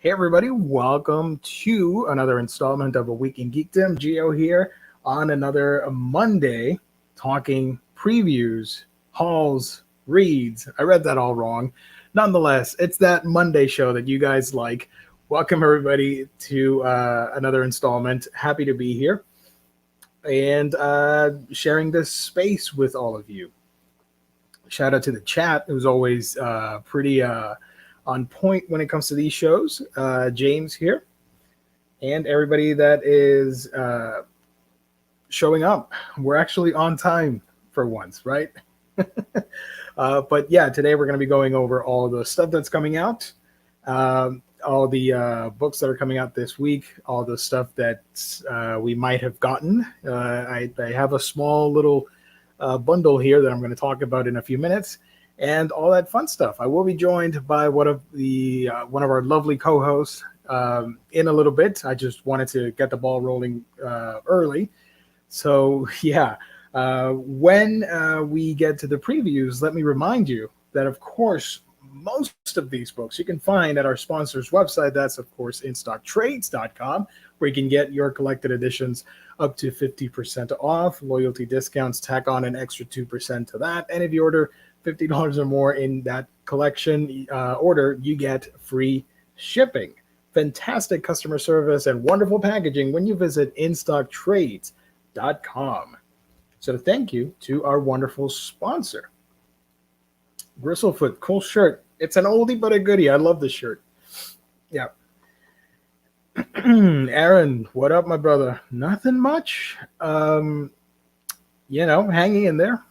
Hey everybody, welcome to another installment of A Week in Geekdom. Geo here on another Monday talking previews, hauls, reads. I read that all wrong. Nonetheless, it's that Monday show that you guys like. Welcome everybody to another installment. Happy to be here and sharing this space with all of you. Shout out to the chat, who's always pretty on point when it comes to these shows. James here, and everybody that is showing up. We're actually on time for once, right? But yeah, today we're going to be going over all the stuff that's coming out, all the books that are coming out this week, all the stuff that we might have gotten. I have a small little bundle here that I'm going to talk about in a few minutes, and all that fun stuff. I will be joined by one of our lovely co-hosts in a little bit. I just wanted to get the ball rolling early. So yeah, when we get to the previews, let me remind you that, of course, most of these books you can find at our sponsor's website. That's, of course, InStockTrades.com, where you can get your collected editions up to 50% off. Loyalty discounts tack on an extra 2% to that. And if you order $50 or more in that collection order, you get free shipping. Fantastic customer service and wonderful packaging when you visit InStockTrades.com. So thank you to our wonderful sponsor. Bristlefoot, cool shirt. It's an oldie but a goodie. I love this shirt. Yeah. Aaron, what up, my brother? Nothing much. Hanging in there.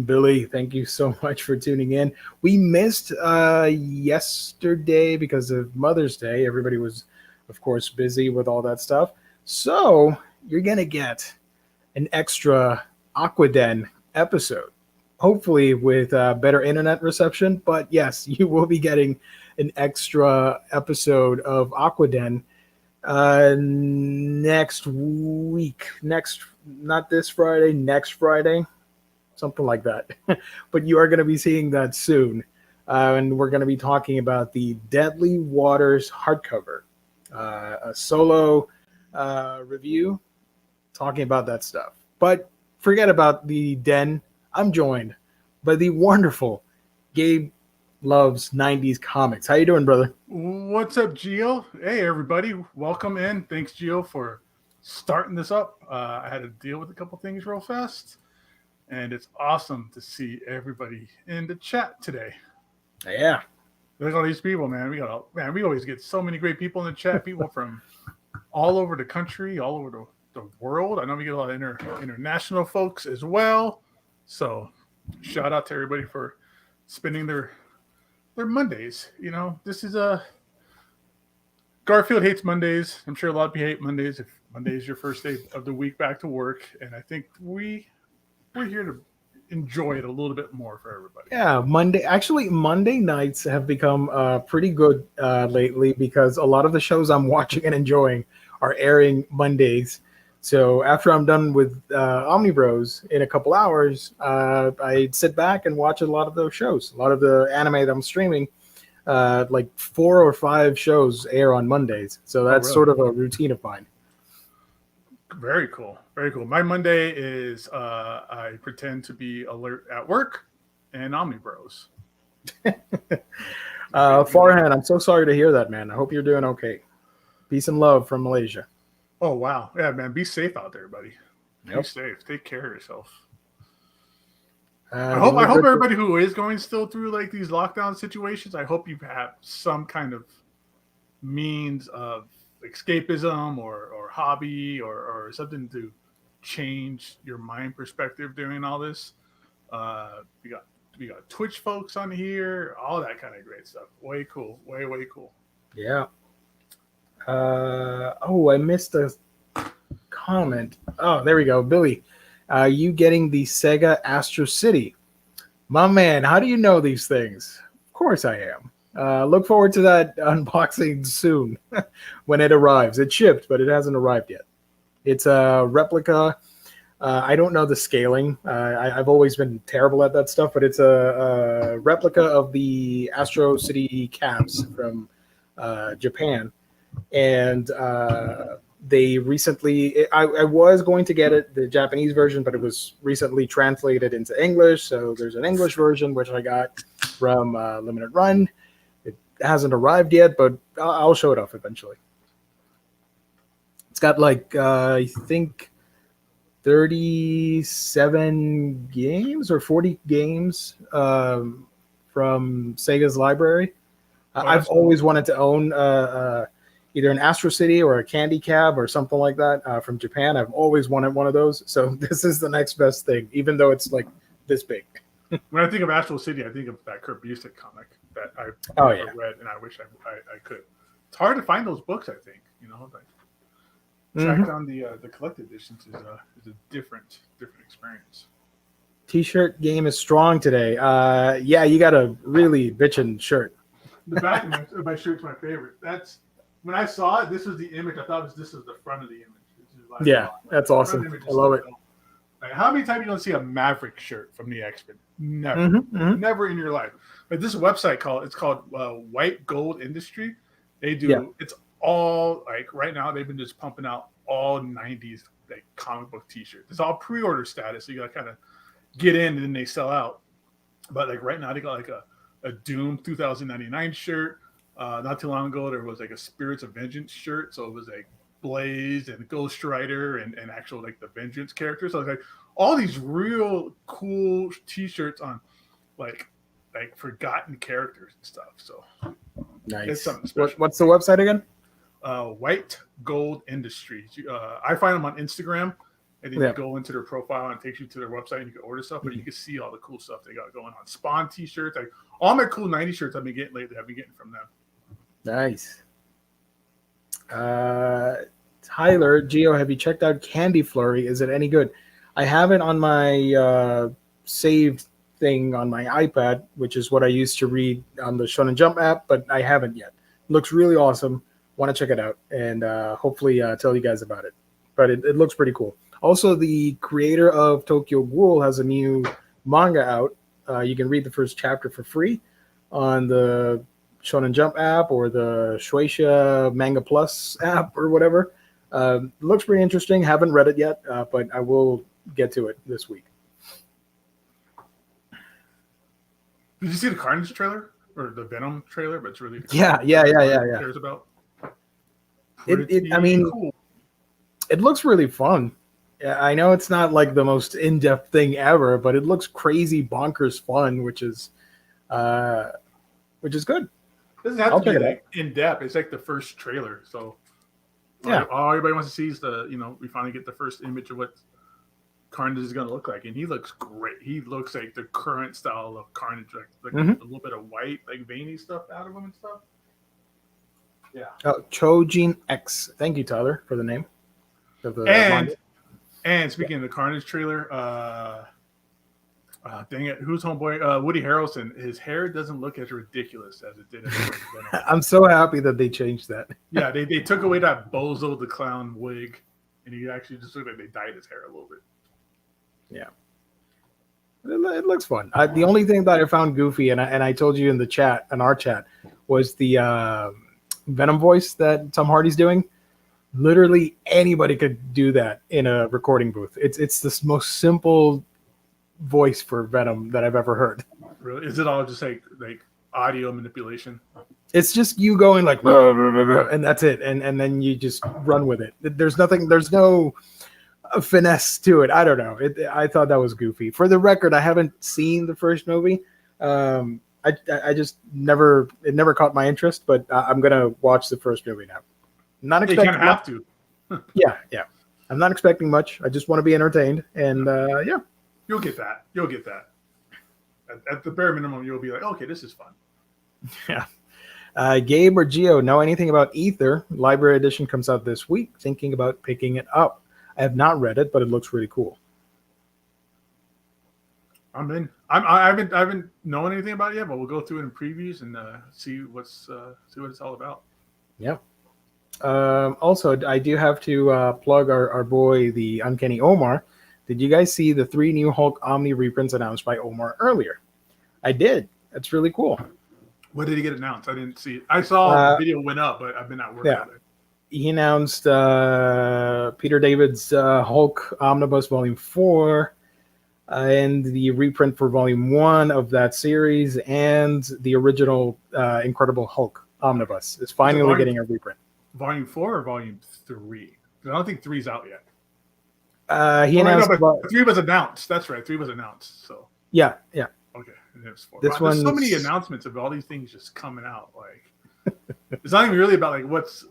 Billy, thank you so much for tuning in. We missed yesterday because of Mother's Day. Everybody was, of course, busy with all that stuff. So you're going to get an extra Aquaden episode, hopefully with better internet reception. But yes, you will be getting an extra episode of Aquaden next week. Not this Friday, next Friday. Something like that. But you are going to be seeing that soon. And we're going to be talking about the Deadly Waters hardcover. A solo review talking about that stuff. But forget about the den. I'm joined by the wonderful Gabe Loves 90s Comics. How you doing, brother? What's up, Gio? Hey, everybody. Welcome in. Thanks, Gio, for starting this up. I had to deal with a couple things real fast. And it's awesome to see everybody in the chat today. Yeah. Look at all these people, man. We always get so many great people in the chat. People from all over the country, all over the world. I know we get a lot of international folks as well. So shout out to everybody for spending their Mondays. You know, this is Garfield hates Mondays. I'm sure a lot of you hate Mondays. If Monday is your first day of the week back to work, and I think we're here to enjoy it a little bit more for everybody. Yeah, Monday nights have become pretty good lately because a lot of the shows I'm watching and enjoying are airing Mondays. So after I'm done with Omnibros in a couple hours, I sit back and watch a lot of those shows. A lot of the anime that I'm streaming, like 4 or 5 shows air on Mondays. So that's sort of a routine of mine. Very cool. Very cool. My Monday is I pretend to be alert at work and Omnibros. Farhan, I'm so sorry to hear that, man. I hope you're doing okay. Peace and love from Malaysia. Oh, wow. Yeah, man. Be safe out there, buddy. Yep. Be safe. Take care of yourself. I hope everybody who is going still through like these lockdown situations, I hope you have some kind of means of escapism or hobby or something to change your mind perspective during all this. We got Twitch folks on here, all that kind of great stuff. Way cool. Way cool. Yeah. I missed a comment. Oh, there we go. Billy, you getting the Sega Astro City? My man, how do you know these things? Of course I am. Look forward to that unboxing soon when it arrives. It shipped, but it hasn't arrived yet. It's a replica. I don't know the scaling. I've always been terrible at that stuff, but it's a replica of the Astro City cabs from Japan. and they recently. I was going to get it, the Japanese version, but it was recently translated into English. So there's an English version which I got from Limited Run. It hasn't arrived yet, but I'll show it off eventually. It's got like I think 37 games or 40 games from Sega's library. I've always wanted to own either an Astro City or a Candy Cab or something like that from Japan. I've always wanted one of those. So this is the next best thing, even though it's like this big. When I think of Astro City, I think of that Kurt Busiek comic that I read, and I wish I could. It's hard to find those books, I think. Like, track down the collected editions is a different experience. T-shirt game is strong today. Yeah, you got a really bitchin' shirt. The back of my shirt's my favorite. That's when I saw it. This was the image. I thought this was the front of the image. That's awesome. I love it. Like, how many times you don't see a Maverick shirt from the X-Men? Never, never in your life. But this website it's called White Gold Industry. They do. Yeah. It's all like right now. They've been just pumping out all '90s like comic book T-shirts. It's all pre-order status. So you got to kind of get in and then they sell out. But like right now, they got like a Doom 2099 shirt. Not too long ago, there was like a Spirits of Vengeance shirt. So it was like Blaze and Ghost Rider and actual like the Vengeance characters. So it's like all these real cool T-shirts on like forgotten characters and stuff. So nice. It's something special. What's the website again? White Gold Industries. I find them on Instagram. And then you go into their profile and it takes you to their website and you can order stuff, but you can see all the cool stuff they got going on. Spawn T-shirts, like all my cool 90s shirts I've been getting lately, I've been getting from them. Nice. Tyler, Geo, have you checked out Candy Flurry? Is it any good? I have it on my saved thing on my iPad, which is what I used to read on the Shonen Jump app, but I haven't yet. Looks really awesome. Want to check it out and hopefully tell you guys about it. But it looks pretty cool. Also, the creator of Tokyo Ghoul has a new manga out. You can read the first chapter for free on the Shonen Jump app or the Shueisha Manga Plus app or whatever. Looks pretty interesting. Haven't read it yet, but I will get to it this week. Did you see the Carnage trailer or the Venom trailer? But it's really yeah. Cares about. I mean, cool. It looks really fun. I know it's not like the most in-depth thing ever, but it looks crazy bonkers fun, which is good. It doesn't have to be like in-depth. It's like the first trailer. So all everybody wants to see is we finally get the first image of what Carnage is going to look like. And he looks great. He looks like the current style of Carnage, like a little bit of white, like veiny stuff out of him and stuff. Yeah. Chojin X. Thank you, Tyler, for the name. And speaking of the Carnage trailer, dang it, who's homeboy? Woody Harrelson. His hair doesn't look as ridiculous as it did. I'm so happy that they changed that. Yeah, they took away that Bozo the Clown wig, and he actually just looked like they dyed his hair a little bit. Yeah, it looks fun. The only thing that I found goofy, and I told you in our chat, was the Venom voice that Tom Hardy's doing. Literally anybody could do that in a recording booth. It's the most simple voice for Venom that I've ever heard. Really? Is it all just like audio manipulation? It's just you going like, and that's it, and then you just run with it. There's no finesse to it. I don't know. I thought that was goofy. For the record, I haven't seen the first movie. I just never caught my interest, but I'm gonna watch the first movie now. Not expecting. You kind of have to. Yeah. I'm not expecting much. I just want to be entertained, and you'll get that. At the bare minimum, you'll be like, okay, this is fun. Yeah. Gabe or Geo know anything about Ether? Library edition comes out this week. Thinking about picking it up. I have not read it, but it looks really cool. I'm in. I haven't known anything about it yet, but we'll go through it in previews and see what it's all about. Yeah. Also, I do have to plug our boy, the Uncanny Omar. Did you guys see the 3 new Hulk Omni reprints announced by Omar earlier? I did. That's really cool. What did he get announced? I didn't see it. I saw the video went up, but I've been at work all day. he announced Peter David's Hulk Omnibus Volume 4 and the reprint for Volume 1 of that series, and the original Incredible Hulk Omnibus is finally getting a reprint. Volume 4 or Volume 3? I don't think 3's out yet. He announced... but 3 was announced. That's right. 3 was announced. So yeah. Okay. And there's 4. There's so many announcements of all these things just coming out. Like, it's not even really about like what's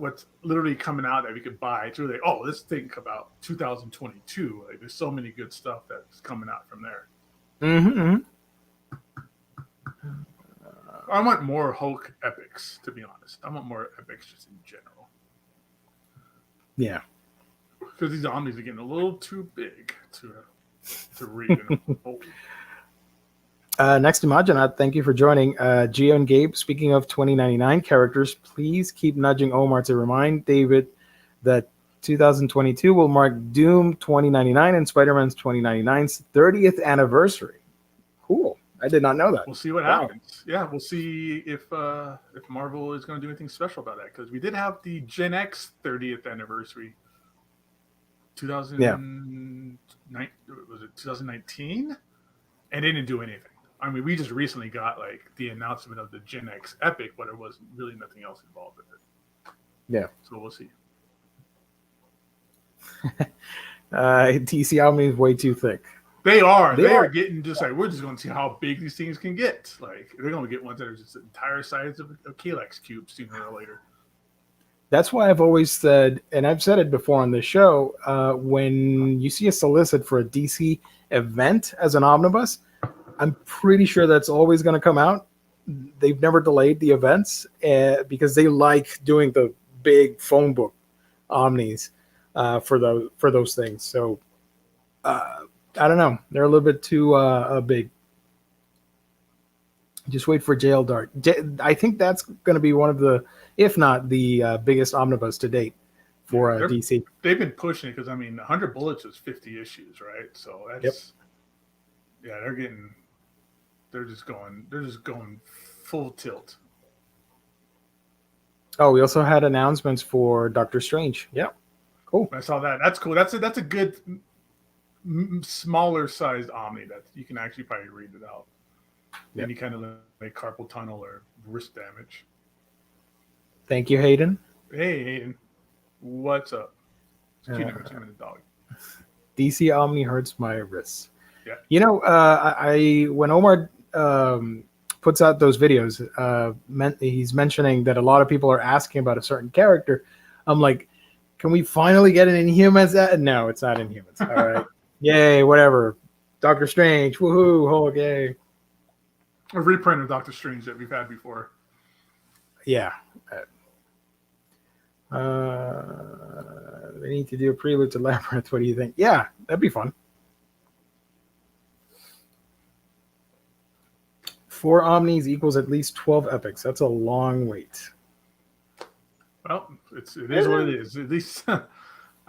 literally coming out that we could buy. It's really like, oh, this thing about 2022. Like, there's so many good stuff that's coming out from there. I want more Hulk epics, to be honest. I want more epics just in general. Yeah. Because these omnis are getting a little too big to read. Next, Imaginat, thank you for joining. Gio and Gabe, speaking of 2099 characters, please keep nudging Omar to remind David that 2022 will mark Doom 2099 and Spider-Man's 2099's 30th anniversary. Cool. I did not know that. We'll see what happens. Yeah, we'll see if Marvel is going to do anything special about that, because we did have the Gen X 30th anniversary. 2019? And they didn't do anything. I mean, we just recently got like the announcement of the Gen X Epic, but there was really nothing else involved with it. Yeah. So we'll see. DC Omni is way too thick. They are getting just like, we're just going to see how big these things can get. Like, they're going to get ones that are just the entire size of Kalex cubes sooner or later. That's why I've always said, and I've said it before on the show, when you see a solicit for a DC event as an omnibus, I'm pretty sure that's always going to come out. They've never delayed the events because they like doing the big phone book omnis for those things. So I don't know. They're a little bit too big. Just wait for Jail Dart. I think that's going to be one of the, if not the biggest omnibus to date for DC. They've been pushing it because, I mean, 100 Bullets is 50 issues, right? So that's, they're just going full tilt. Oh, we also had announcements for Doctor Strange. Yeah, cool. I saw that. That's cool. That's a good smaller sized Omni that you can actually probably read it out. Yep. Any kind of like carpal tunnel or wrist damage. Thank you, Hayden. Hey, Hayden. What's up? It's cute, a dog. DC Omni hurts my wrists. Yeah. You know, when Omar puts out those videos, he's mentioning that a lot of people are asking about a certain character. I'm like, can we finally get an Inhumans? No, it's not Inhumans. All right. Yay, whatever. Doctor Strange. Woohoo. Hulk, yay. A reprint of Doctor Strange that we've had before. Yeah. They need to do a prelude to Labyrinth. What do you think? Yeah, that'd be fun. 4 Omnis equals at least 12 epics. That's a long wait. Well, it is what it is. At least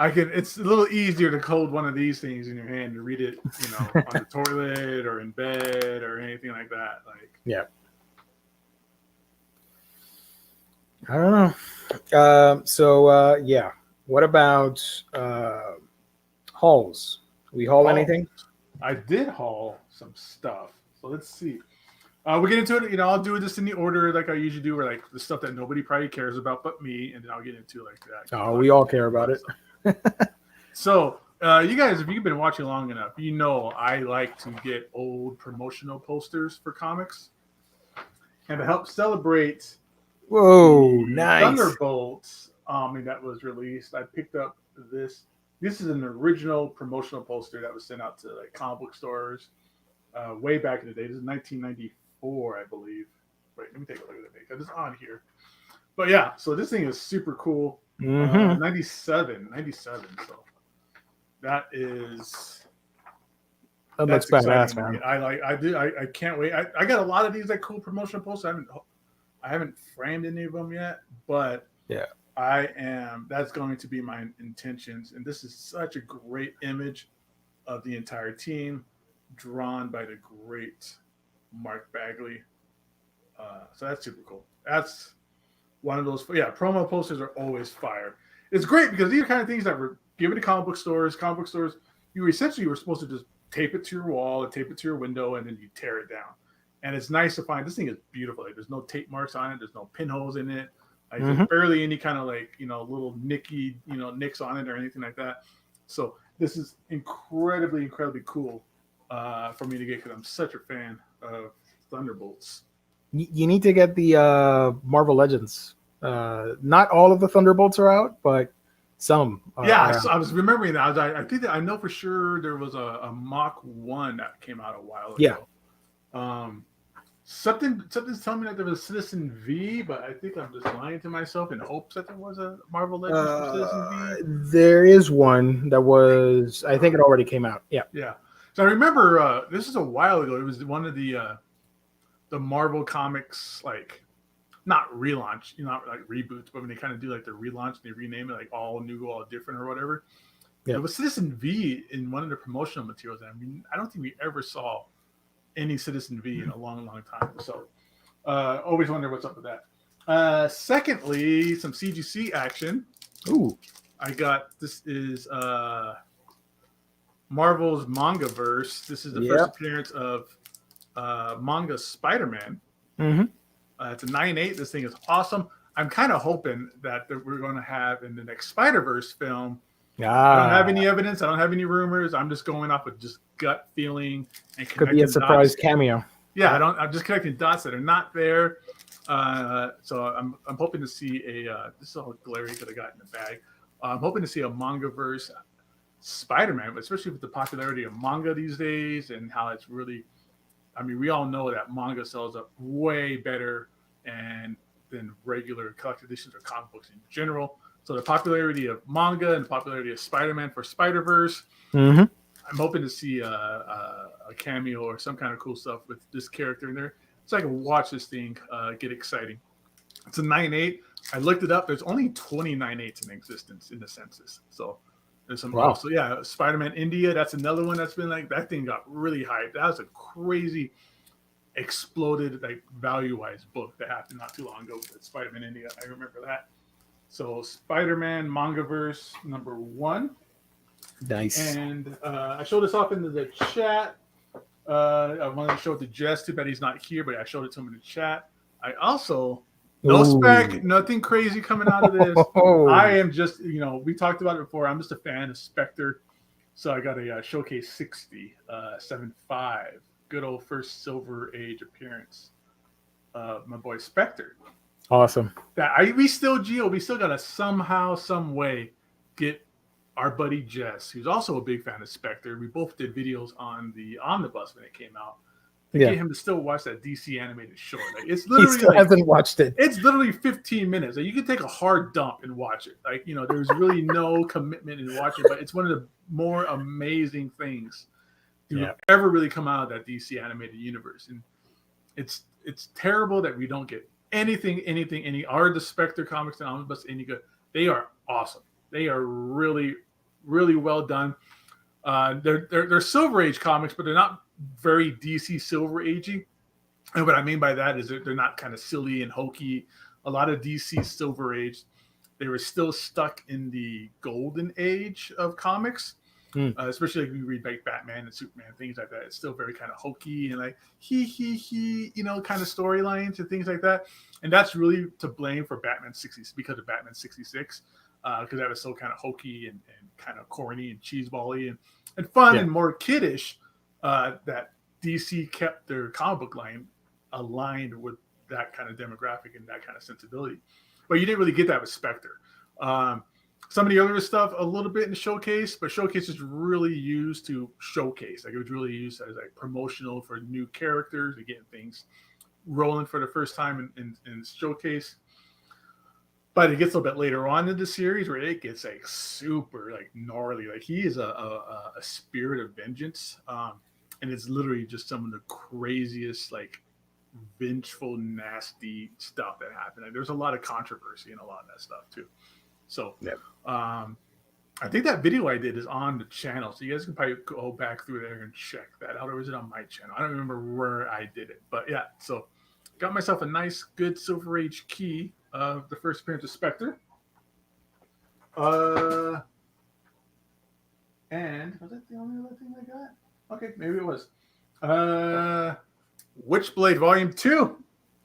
it's a little easier to hold one of these things in your hand to read it, on the toilet or in bed or anything like that. Like, yeah. I don't know. Yeah. What about hauls? We haul anything? I did haul some stuff. So let's see. We'll get into it. I'll do this in the order like I usually do, where like the stuff that nobody probably cares about but me, and then I'll get into like that. Oh, we all care about it. So, you guys, if you've been watching long enough, I like to get old promotional posters for comics, and to help celebrate. Whoa, nice. Thunderbolts that was released. I picked up this. This is an original promotional poster that was sent out to like comic book stores way back in the day. This is 1994, I believe. Wait, let me take a look at the date. It's on here. But yeah, so this thing is super cool. 97. So that is. That looks badass, man. I can't wait. I got a lot of these like cool promotional posters. I haven't framed any of them yet, but yeah, that's going to be my intentions. And this is such a great image of the entire team, drawn by the great Mark Bagley. So that's super cool. That's one of those. Yeah, promo posters are always fire. it's great because these are kind of things that were given to comic book stores. Comic book stores, you were supposed to just tape it to your wall and tape it to your window, and then you tear it down. And it's nice to find this thing is beautiful. Like, there's no tape marks on it. There's no pinholes in it. Like, there's barely any kind of like, little nicks on it or anything like that. So this is incredibly, incredibly cool for me to get because I'm such a fan of Thunderbolts. You need to get the Marvel Legends. Not all of the Thunderbolts are out, but some. I was remembering that. I think that I know for sure there was a Mach 1 that came out a while ago. Yeah. Something's telling me that there was a Citizen V, but I think I'm just lying to myself in hopes that there was a Marvel Legends for Citizen V. There is one that was. I think it already came out. Yeah. Yeah. So I remember this is a while ago. It was one of the Marvel Comics, like, not relaunch, not like reboots, but when they kind of do like the relaunch and they rename it like all new, all different or whatever. Yeah. It was Citizen V in one of the promotional materials. I mean, I don't think we ever saw any Citizen V in a long, long time. So always wonder what's up with that. Secondly, some CGC action. Ooh. I got, this is Marvel's Mangaverse. This is the first appearance of manga Spider-Man. It's a 9/8. This thing is awesome. I'm kind of hoping that we're going to have in the next Spider-Verse film. I don't have any evidence. I don't have any rumors. I'm just going off with just gut feeling and could be a surprise cameo. Yeah, I'm just connecting dots that are not there. So I'm hoping to see this is all glary that I got in the bag. I'm hoping to see a Mangaverse Spider-Man, but especially with the popularity of manga these days and how it's really, I mean, we all know that manga sells up way better than regular collected editions or comic books in general. So the popularity of manga and the popularity of Spider-Man for Spider-Verse, I'm hoping to see a cameo or some kind of cool stuff with this character in there, so I can watch this thing get exciting. It's a 9/8. I looked it up. There's only 20 9/8s in existence in the census. So there's some. Wow. So yeah, Spider-Man India. That's another one that's been like, that thing got really hyped. That was a crazy exploded like value-wise book that happened not too long ago with Spider-Man India. I remember that. So Spider-Man Mangaverse #1. Nice. And I showed this off into the chat. I wanted to show it to Jess. Too bad he's not here, but I showed it to him in the chat. I also, no spec, nothing crazy coming out of this. I am just, we talked about it before. I'm just a fan of Spectre. So I got a Showcase 60, 7.5. Good old first Silver Age appearance of my boy Spectre. Awesome. We still got to somehow, some way get our buddy Jess, who's also a big fan of Spectre. We both did videos on the Omnibus when it came out. Get him to still watch that DC animated short. Like, it's literally, he still hasn't watched it. It's literally 15 minutes. Like, you can take a hard dump and watch it. Like, there's really no commitment in watching, but it's one of the more amazing things to ever really come out of that DC animated universe. And it's terrible that we don't get anything, are the Spectre comics and Omnibus any good? They are awesome. They are really, really well done. They're Silver Age comics, but they're not very DC Silver Agey. And what I mean by that is they're not kind of silly and hokey. A lot of DC Silver Age, they were still stuck in the golden age of comics. Especially like we read like Batman and Superman, things like that. It's still very kind of hokey and like kind of storylines and things like that. And that's really to blame for Batman 60s because of Batman 66, because that was so kind of hokey and kind of corny and cheesebally and fun and more kiddish. That DC kept their comic book line aligned with that kind of demographic and that kind of sensibility. But you didn't really get that with Spectre. Some of the other stuff a little bit in the Showcase, but Showcase is really used to showcase. Like, it was really used as like promotional for new characters and getting things rolling for the first time in Showcase. But it gets a little bit later on in the series where it gets like super like gnarly. Like, he is a spirit of vengeance. And it's literally just some of the craziest, like, vengeful, nasty stuff that happened. Like, there's a lot of controversy in a lot of that stuff too. So I think that video I did is on the channel. So you guys can probably go back through there and check that out. Or is it on my channel? I don't remember where I did it. But yeah, so got myself a nice, good Silver Age key of the first appearance of Spectre. And was that the only other thing I got? Okay, maybe it was. Witchblade Volume 2.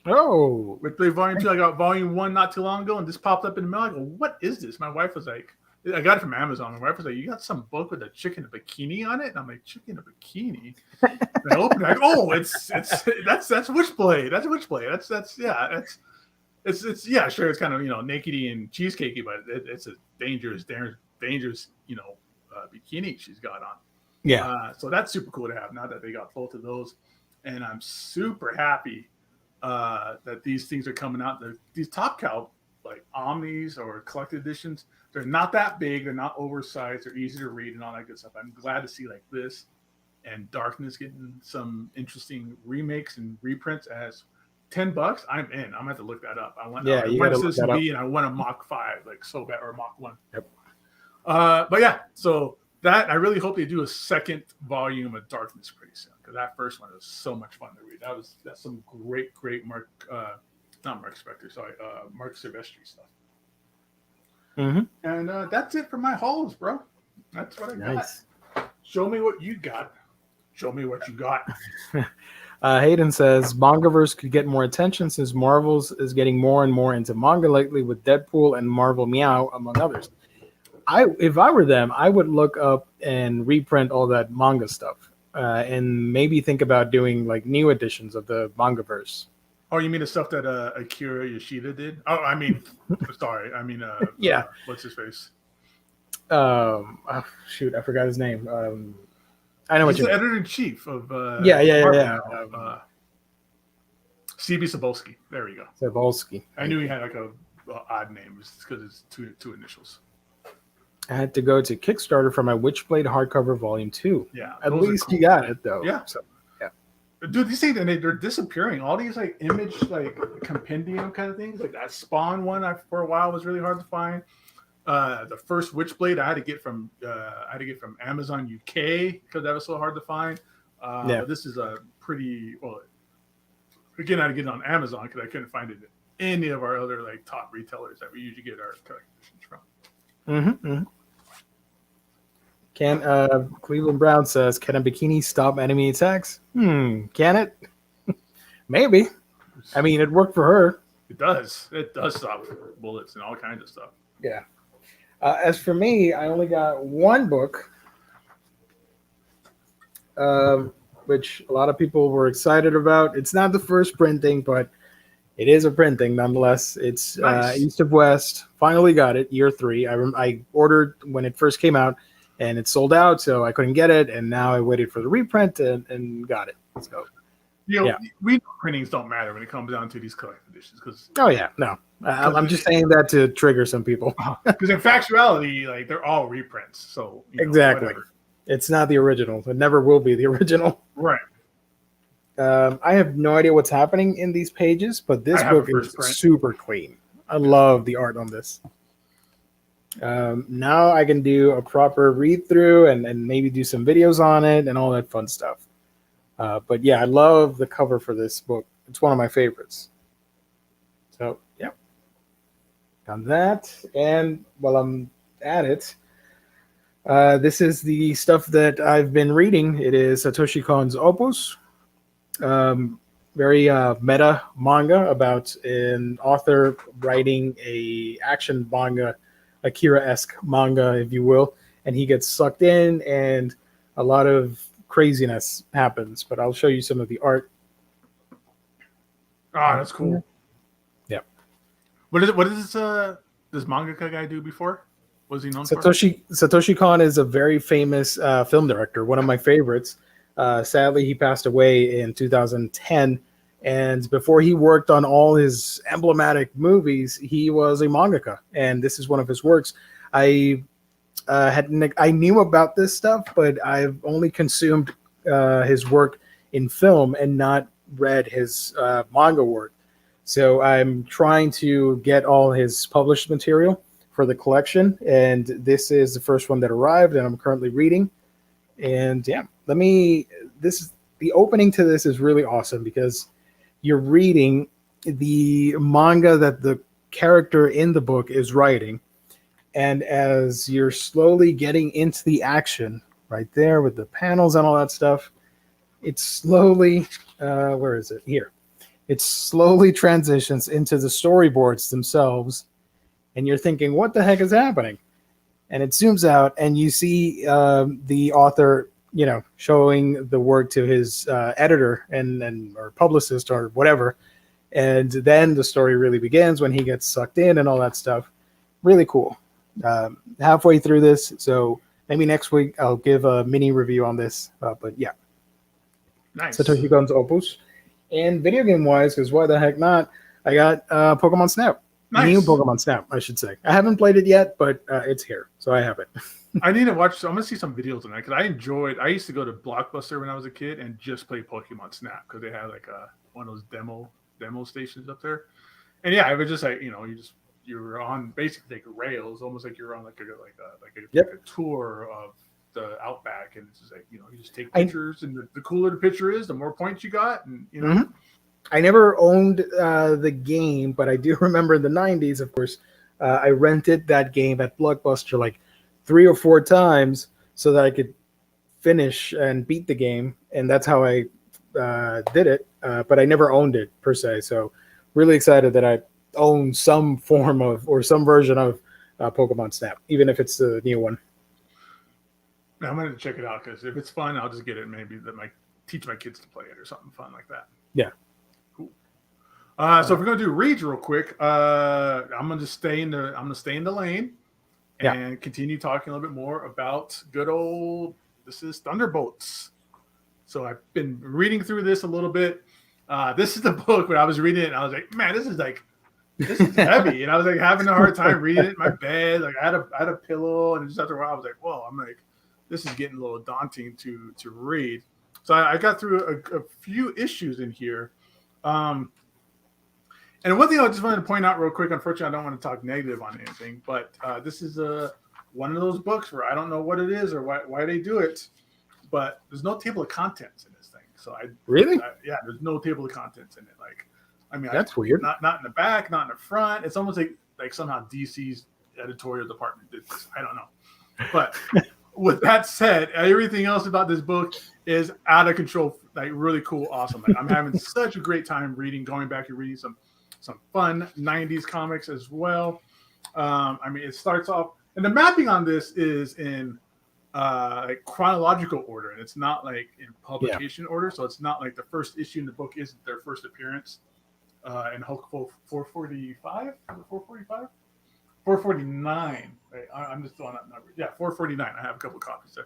Oh. Witchblade Volume 2. I got Volume 1 not too long ago, and this popped up in the mail. I go, what is this? My wife was like, I got it from Amazon. My wife was like, you got some book with a chick in a bikini on it? And I'm like, chick in a bikini? And I opened it. I go, oh, that's Witchblade. That's Witchblade. It's sure, it's kind of, nakedy and cheesecakey, but it's a dangerous, bikini she's got on. Yeah. So that's super cool to have now that they got both of those. And I'm super happy that these things are coming out. These Top Cow, like Omnis or collected editions, they're not that big. They're not oversized. They're easy to read and all that good stuff. I'm glad to see like this and Darkness getting some interesting remakes and reprints as $10. I'm in. I'm gonna have to look that up. I want Citizen B and I want a Mach 5, like so bad, or Mach 1. Yep. But yeah, so that I really hope they do a second volume of Darkness pretty soon, because that first one was so much fun to read. That's some great Mark Silvestri stuff. Mm-hmm. And that's it for my hauls, bro. That's what I got. Show me what you got. Show me what you got. Hayden says Mangaverse could get more attention since Marvel's is getting more and more into manga lately with Deadpool and Marvel Meow, among others. If I were them, I would look up and reprint all that manga stuff, and maybe think about doing like new editions of the Mangaverse. Oh, you mean the stuff that Akira Yoshida did? Oh, I mean, sorry, I mean, yeah. What's his face? Shoot, I forgot his name. I know He's the editor-in-chief of yeah. CB Cebulski. There we go. Cebulski. I knew he had like a odd name because it's two initials. I had to go to Kickstarter for my Witchblade hardcover volume 2. Yeah. At least you got it though. Yeah. So, yeah. Dude, these things, they're disappearing. All these like image like compendium kind of things, like that Spawn one for a while was really hard to find. The first Witchblade I had to get from Amazon UK because that was so hard to find. But this is a pretty again, I had to get it on Amazon because I couldn't find it at any of our other like top retailers that we usually get our collections from. Mm-hmm. Cleveland Brown says, can a bikini stop enemy attacks? Can it? Maybe. I mean, it worked for her. It does stop bullets and all kinds of stuff. Yeah. As for me, I only got one book, which a lot of people were excited about. It's not the first printing, but it is a printing nonetheless. It's nice. East of West. Finally got it, year 3. I ordered when it first came out, and it sold out, so I couldn't get it. And now I waited for the reprint and got it. So, we know printings don't matter when it comes down to these collected editions. I'm just saying that to trigger some people. Because in factuality, like they're all reprints. So exactly, whatever. It's not the original. It never will be the original. Right. I have no idea what's happening in these pages, but this book is super clean. I love the art on this. Now I can do a proper read through and maybe do some videos on it and all that fun stuff. But yeah, I love the cover for this book. It's one of my favorites. So yeah, done that. And while I'm at it, this is the stuff that I've been reading. It is Satoshi Kon's Opus. Very meta manga about an author writing a action manga, Akira-esque manga, if you will, and he gets sucked in and a lot of craziness happens, but I'll show you some of the art. Oh, that's cool. Yeah. What is this mangaka guy do before? What was he known for? Satoshi Kon is a very famous film director, one of my favorites. Sadly, he passed away in 2010. And before he worked on all his emblematic movies, he was a mangaka. And this is one of his works. I knew about this stuff, but I've only consumed his work in film and not read his manga work. So I'm trying to get all his published material for the collection. And this is the first one that arrived and I'm currently reading. And yeah, the opening to this is really awesome because you're reading the manga that the character in the book is writing. And as you're slowly getting into the action, right there with the panels and all that stuff, it's slowly, where is it? Here. It slowly transitions into the storyboards themselves. And you're thinking, what the heck is happening? And it zooms out, and you see the author, showing the work to his editor and or publicist or whatever. And then the story really begins when he gets sucked in and all that stuff. Really cool. Halfway through this, so maybe next week I'll give a mini review on this. But yeah, Nice. Satoshi Kon's Opus. And video game wise, because why the heck not? I got Pokemon Snap. Nice. New Pokemon Snap, I should say. I haven't played it yet, but it's here, so I have it. I need to watch. I'm gonna see some videos tonight because I used to go to Blockbuster when I was a kid and just play Pokemon Snap because they had like one of those demo stations up there. And yeah, it was just like you're on basically like rails, almost like you're on like a tour of the Outback, and it's just like you just take pictures, and the cooler the picture is, the more points you got, and Mm-hmm. I never owned the game, but I do remember in the 90s, of course, I rented that game at Blockbuster like 3 or 4 times so that I could finish and beat the game, and that's how I did it. But I never owned it per se, so really excited that I own some form of or some version of Pokemon Snap, even if it's the new one. I'm going to check it out because if it's fun, I'll just get it. Maybe that might teach my kids to play it or something fun like that. Yeah. Cool. So if we're going to do reads real quick, I'm going to stay in the lane and continue talking a little bit more about good old. This is Thunderbolts. So I've been reading through this a little bit. This is the book when I was reading it, and I was like, man, this is heavy, and I was like having a hard time reading it in my bed. Like I had a pillow, and just after a while, I was like, whoa, I'm like, this is getting a little daunting to read. So I got through a few issues in here. And one thing I just wanted to point out real quick, unfortunately, I don't want to talk negative on anything, but this is one of those books where I don't know what it is or why they do it, but there's no table of contents in this thing. So yeah, there's no table of contents in it. Like, I mean, that's weird. Not in the back, not in the front. It's almost like somehow DC's editorial department did this. I don't know, but with that said, everything else about this book is out of control. Like really cool, awesome. Like, I'm having such a great time going back and reading some fun 90s comics as well. I mean, it starts off, and the mapping on this is in like chronological order, and it's not like in publication order. So it's not like the first issue in the book isn't their first appearance. In Hulk 445, 445, 449. Right? I'm just throwing that number. Yeah, 449. I have a couple of copies there.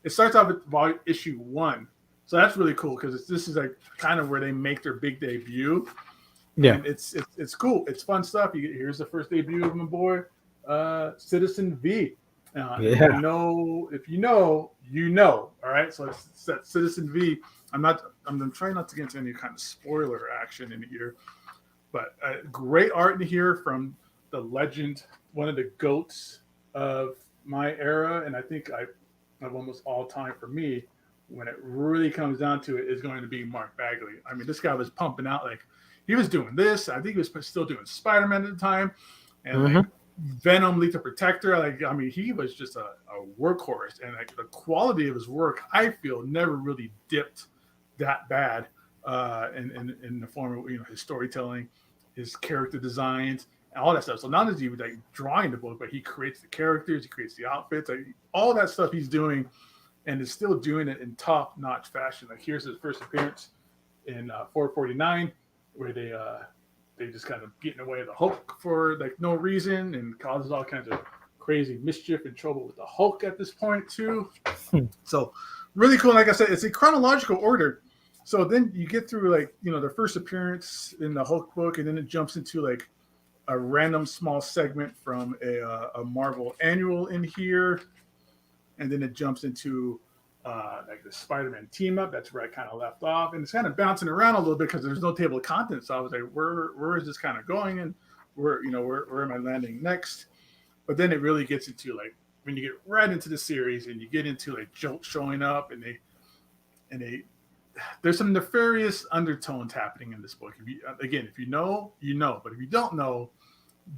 It starts off with issue 1, so that's really cool because this is like kind of where they make their big debut. Yeah, and it's cool. It's fun stuff. Here's the first debut of my boy, Citizen V. If you know, you know. All right, so it's that Citizen V. I'm trying not to get into any kind of spoiler action in here, but great art in here from the legend, one of the GOATs of my era, and I think of almost all time for me. When it really comes down to it, is going to be Mark Bagley. I mean, this guy was pumping out like he was doing this. I think he was still doing Spider-Man at the time, and like Venom, Lethal Protector. Like, I mean, he was just a workhorse, and like the quality of his work, I feel, never really dipped that bad in the form of his storytelling, his character designs, and all that stuff. So not only is he like drawing the book, but he creates the characters, he creates the outfits, like all that stuff he's doing, and is still doing it in top-notch fashion. Like here's his first appearance in 449, where they just kind of get in the way of the Hulk for like no reason and causes all kinds of crazy mischief and trouble with the Hulk at this point too. So really cool. Like I said, it's a chronological order. So then you get through like, their first appearance in the Hulk book, and then it jumps into like a random small segment from a Marvel annual in here. And then it jumps into like the Spider-Man team up. That's where I kind of left off. And it's kind of bouncing around a little bit because there's no table of contents. So I was like, where is this kind of going? And where am I landing next? But then it really gets into like, when you get right into the series and you get into like Jolt showing up and they there's some nefarious undertones happening in this book. If you know, you know. But if you don't know,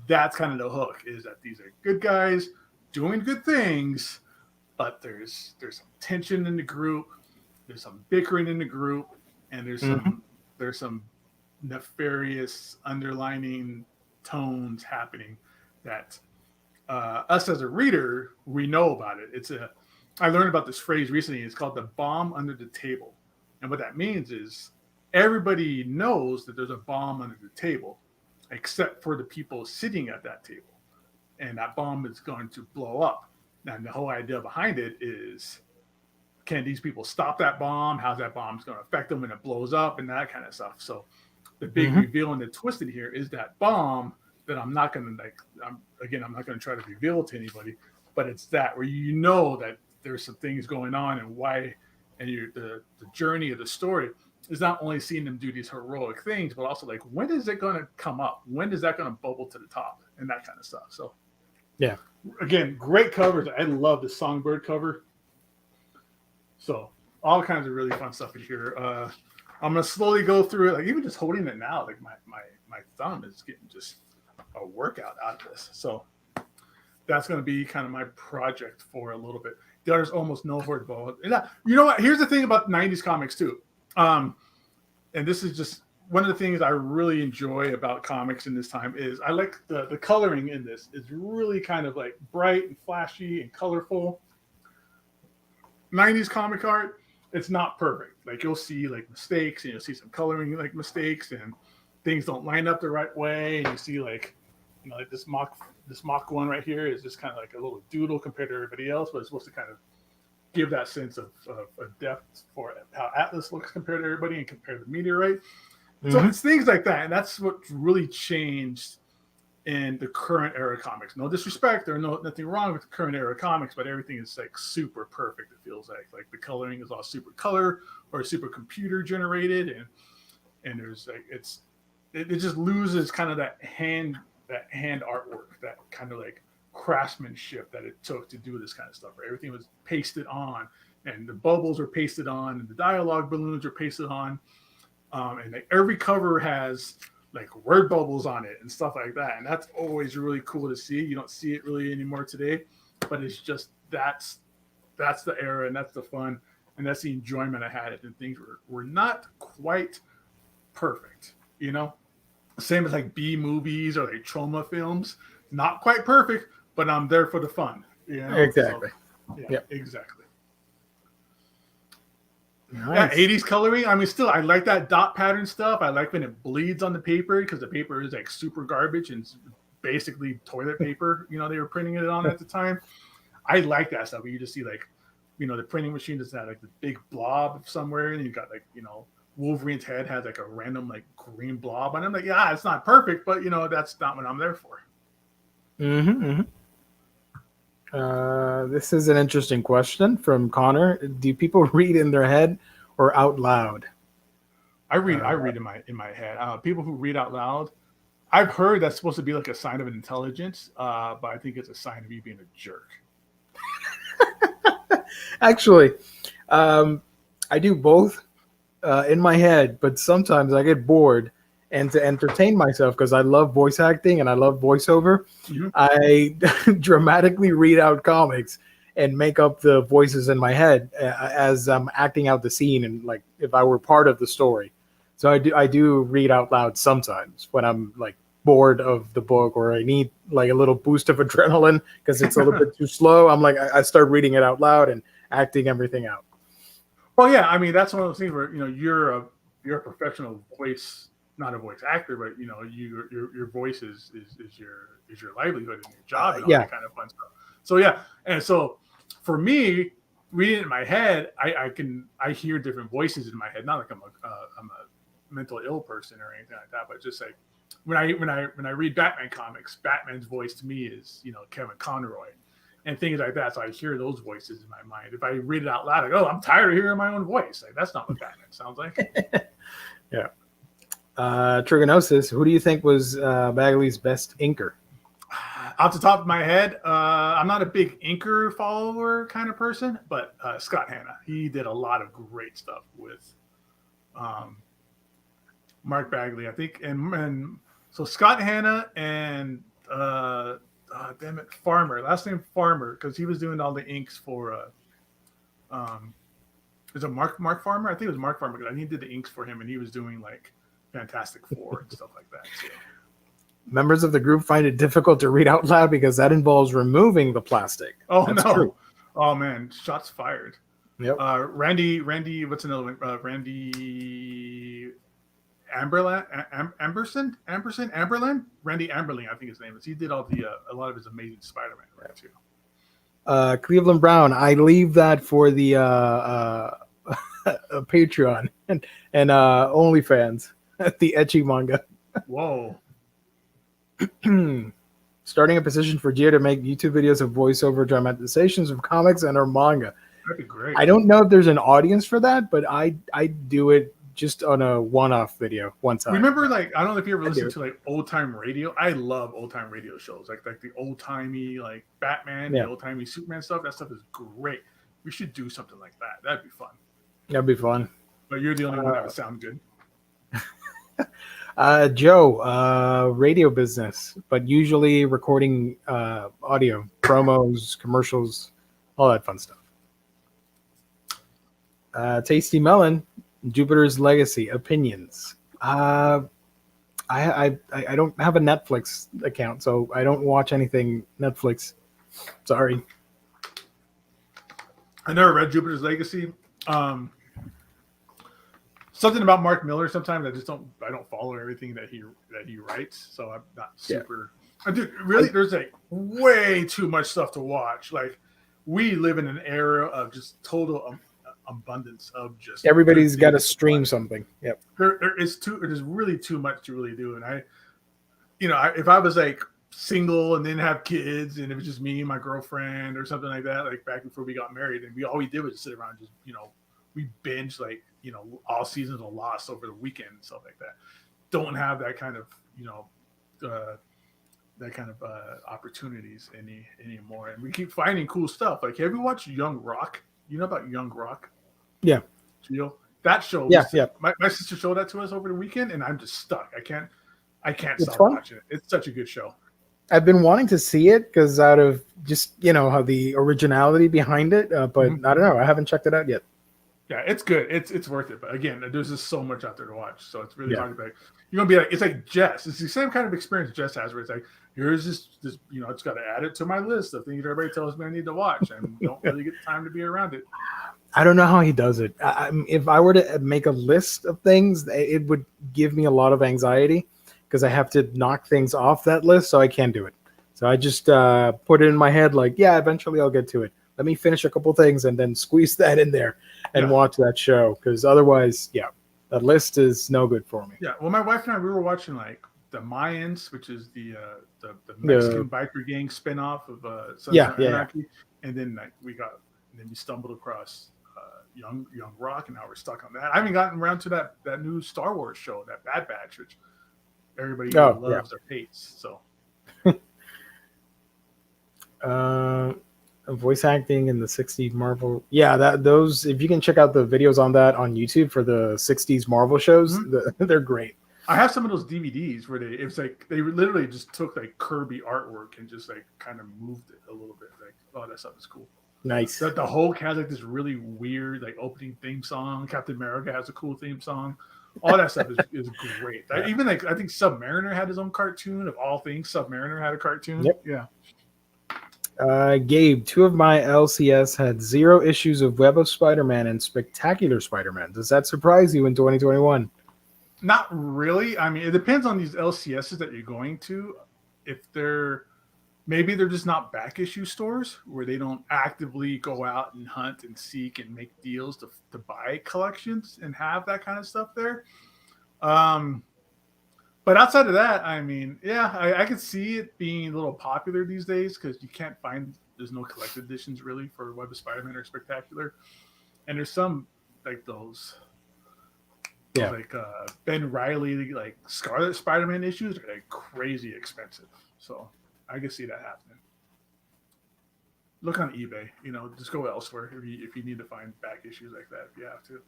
that's kind of the hook, is that these are good guys doing good things, but there's some tension in the group, there's some bickering in the group, and there's some nefarious underlining tones happening that us as a reader, we know about it. I learned about this phrase recently. It's called the bomb under the table. And what that means is everybody knows that there's a bomb under the table, except for the people sitting at that table. And that bomb is going to blow up. And the whole idea behind it is, can these people stop that bomb? How's that bomb's going to affect them when it blows up and that kind of stuff. So the big reveal and the twist in here is that bomb that I'm not going to I'm not going to try to reveal to anybody, but it's that where you know that there's some things going on and why, and the journey of the story is not only seeing them do these heroic things, but also like, when is it going to come up? When is that going to bubble to the top and that kind of stuff? So yeah, again, great covers. I love the Songbird cover. So all kinds of really fun stuff in here. I'm going to slowly go through it. Like even just holding it now, like my thumb is getting just a workout out of this. So that's going to be kind of my project for a little bit. The others almost no for it. You know what? Here's the thing about 90s comics too. And this is just one of the things I really enjoy about comics in this time is I like the coloring in this is really kind of like bright and flashy and colorful. 90s comic art, it's not perfect. Like you'll see like mistakes and you'll see some coloring like mistakes and things don't line up the right way. And you see like, you know, like this mock one right here is just kind of like a little doodle compared to everybody else, but it's supposed to kind of give that sense of depth for how Atlas looks compared to everybody and compare the Meteorite. So it's things like that. And that's what's really changed in the current era comics. No disrespect, there's nothing wrong with the current era comics, but everything is like super perfect. It feels like the coloring is all super color or super computer generated, and there's like it just loses kind of that hand artwork, that kind of like craftsmanship that it took to do this kind of stuff. Where everything was pasted on, and the bubbles are pasted on, and the dialogue balloons are pasted on, and like every cover has like word bubbles on it and stuff like that. And that's always really cool to see. You don't see it really anymore today, but it's just, that's the era and that's the fun. And that's the enjoyment I had. And things were not quite perfect, you know, same as like B movies or like trauma films, not quite perfect, but I'm there for the fun. You know? Exactly. So, yeah, yep. Exactly. Nice. Yeah, 80s coloring. I mean, still, I like that dot pattern stuff. I like when it bleeds on the paper because the paper is like super garbage and basically toilet paper. You know, they were printing it on at the time. I like that stuff. You just see like, you know, the printing machine just had like the big blob somewhere, and you got like, you know, Wolverine's head has like a random like green blob, and I'm like, yeah, it's not perfect, but you know, that's not what I'm there for. This is an interesting question from Connor. Do people read in their head or out loud? I read in my head. People who read out loud, I've heard that's supposed to be like a sign of intelligence, but I think it's a sign of you being a jerk. Actually, I do both in my head, but sometimes I get bored. And to entertain myself, because I love voice acting and I love voiceover, I dramatically read out comics and make up the voices in my head as I'm acting out the scene, and like if I were part of the story. So I do read out loud sometimes when I'm like bored of the book or I need like a little boost of adrenaline because it's a little bit too slow. I'm like, I start reading it out loud and acting everything out. Well, yeah, I mean that's one of those things where, you know, you're a professional voice. Not a voice actor, but you know, your voice is your livelihood and your job and all that kind of fun stuff. So yeah, and so for me, reading it in my head, I hear different voices in my head. Not like I'm a mentally ill person or anything like that, but just like when I read Batman comics, Batman's voice to me is, you know, Kevin Conroy and things like that. So I hear those voices in my mind. If I read it out loud, I go, oh, I'm tired of hearing my own voice. Like that's not what Batman sounds like. Yeah. Trigonosis, who do you think was Bagley's best inker? Off the top of my head, I'm not a big inker follower kind of person, but Scott Hanna, he did a lot of great stuff with Mark Bagley, I think, and so Scott Hanna and damn it, Farmer. Last name Farmer, because he was doing all the inks for is it Mark Farmer? I think it was Mark Farmer, because I did the inks for him, and he was doing like Fantastic Four and stuff like that. So. Members of the group find it difficult to read out loud because that involves removing the plastic. Oh, That's no. True. Oh, man. Shots fired. Yep. Randy, what's another one? Randy Amberland? Randy Amberling, I think his name is. He did all the a lot of his Amazing Spider-Man work, too. Cleveland Brown, I leave that for the Patreon and OnlyFans, the ecchi manga. Whoa. Starting a petition for Gio to make YouTube videos of voiceover dramatizations of comics and or manga. That'd be great. I don't know if there's an audience for that, but I do it just on a one-off video one time. Remember, like, I don't know if you ever listened to like old time radio. I love old time radio shows, like the old timey like Batman, the old timey Superman stuff. That stuff is great. We should do something like that. That'd be fun. That'd be fun. But you're the only one that would sound good. Joe, radio business, but usually recording audio, promos, commercials, all that fun stuff. Tasty Melon, Jupiter's Legacy, opinions. I don't have a Netflix account, so I don't watch anything Netflix. Sorry. I never read Jupiter's Legacy. Something about Mark Miller. Sometimes I don't follow everything that he writes, so I'm not super. Yeah. Really, there's like way too much stuff to watch. Like, we live in an era of just total abundance of just. Everybody's got to stream something. Yep. It is really too much to really do, and if I was like single and didn't have kids, and it was just me and my girlfriend or something like that, like back before we got married, and all we did was sit around, just we binged like all seasons of Lost over the weekend and stuff like that. Don't have that kind of opportunities anymore, and we keep finding cool stuff. Like, have you watched Young Rock? You know about Young Rock? Yeah. That show. Yeah. My sister showed that to us over the weekend, and I'm just stuck. I can't it's stop fun. watching it. It's such a good show. I've been wanting to see it because out of just how the originality behind it, but I don't know. I haven't checked it out yet. Yeah, it's good. It's worth it. But again, there's just so much out there to watch, so it's really hard to like. You're gonna be like, it's like Jess. It's the same kind of experience Jess has, where it's like, here's this it's got to add it to my list of things everybody tells me I need to watch, and don't really get time to be around it. I don't know how he does it. If I were to make a list of things, it would give me a lot of anxiety because I have to knock things off that list, so I can't do it. So I just put it in my head like, eventually I'll get to it. Let me finish a couple things and then squeeze that in there and watch that show, because otherwise, that list is no good for me. Yeah, well, my wife and I, we were watching like the Mayans, which is the Mexican biker gang spinoff of Sons of Anarchy, and then we stumbled across Young Rock, and now we're stuck on that. I haven't gotten around to that new Star Wars show, that Bad Batch, which everybody loves or hates. So. Voice acting in the 60s Marvel. Yeah, those, if you can check out the videos on that on YouTube for the 60s Marvel shows, they're great. I have some of those DVDs where it's like they literally just took like Kirby artwork and just like kind of moved it a little bit. Like, oh, that stuff is cool. Nice. The Hulk has like this really weird like opening theme song. Captain America has a cool theme song. All that stuff is great. Even like I think Submariner had his own cartoon. Of all things, Submariner had a cartoon. Yep. Yeah. Gabe, 2 of my LCS had 0 issues of Web of Spider-Man and Spectacular Spider-Man. Does that surprise you in 2021? Not really. I mean, it depends on these LCSs that you're going to. If maybe they're just not back issue stores where they don't actively go out and hunt and seek and make deals to buy collections and have that kind of stuff there. But outside of that, I mean, I could see it being a little popular these days because there's no collected editions really for Web of Spider-Man or Spectacular. And there's some like those like Ben Reilly, like Scarlet Spider-Man issues are like crazy expensive. So I can see that happening. Look on eBay, just go elsewhere if you need to find back issues like that, if you have to.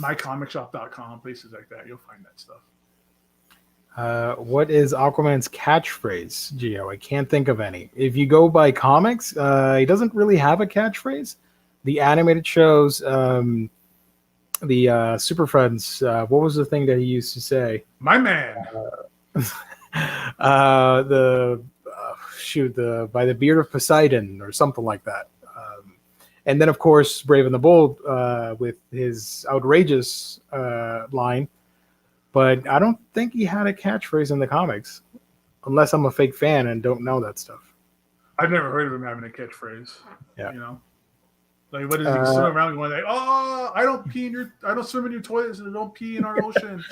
MyComicShop.com, places like that, you'll find that stuff. What is Aquaman's catchphrase, Gio? I can't think of any. If you go by comics, he doesn't really have a catchphrase. The animated shows, the Super Friends, what was the thing that he used to say? My man. By the beard of Poseidon or something like that. And then, of course, Brave and the Bold with his outrageous line. But I don't think he had a catchphrase in the comics, unless I'm a fake fan and don't know that stuff. I've never heard of him having a catchphrase. Yeah, you know, like what is he swimming around going like, "Oh, I don't swim in your toilets and I don't pee in our ocean."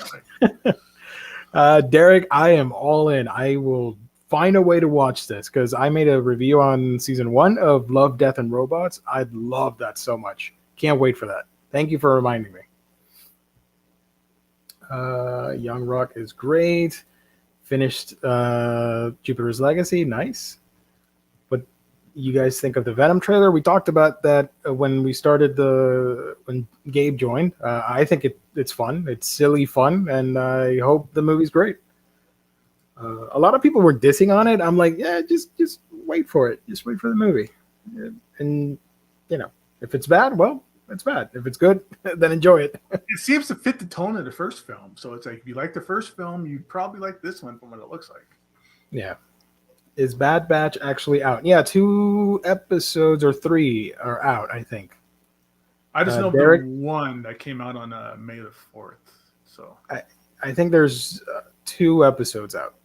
Derek, I am all in. I will find a way to watch this because I made a review on season 1 of Love, Death, and Robots. I love that so much. Can't wait for that. Thank you for reminding me. Young Rock is great. Finished Jupiter's Legacy. Nice. What you guys think of the Venom trailer? We talked about that when we started when Gabe joined. I think it's fun. It's silly fun, and I hope the movie's great. A lot of people were dissing on it. I'm like, yeah, just wait for it. Just wait for the movie. And if it's bad, well, it's bad. If it's good, then enjoy it. It seems to fit the tone of the first film. So it's like, if you like the first film, you'd probably like this one from what it looks like. Yeah. Is Bad Batch actually out? Yeah, 2 episodes or 3 are out, I think. I just know the one that came out on May the 4th. So I think there's 2 episodes out,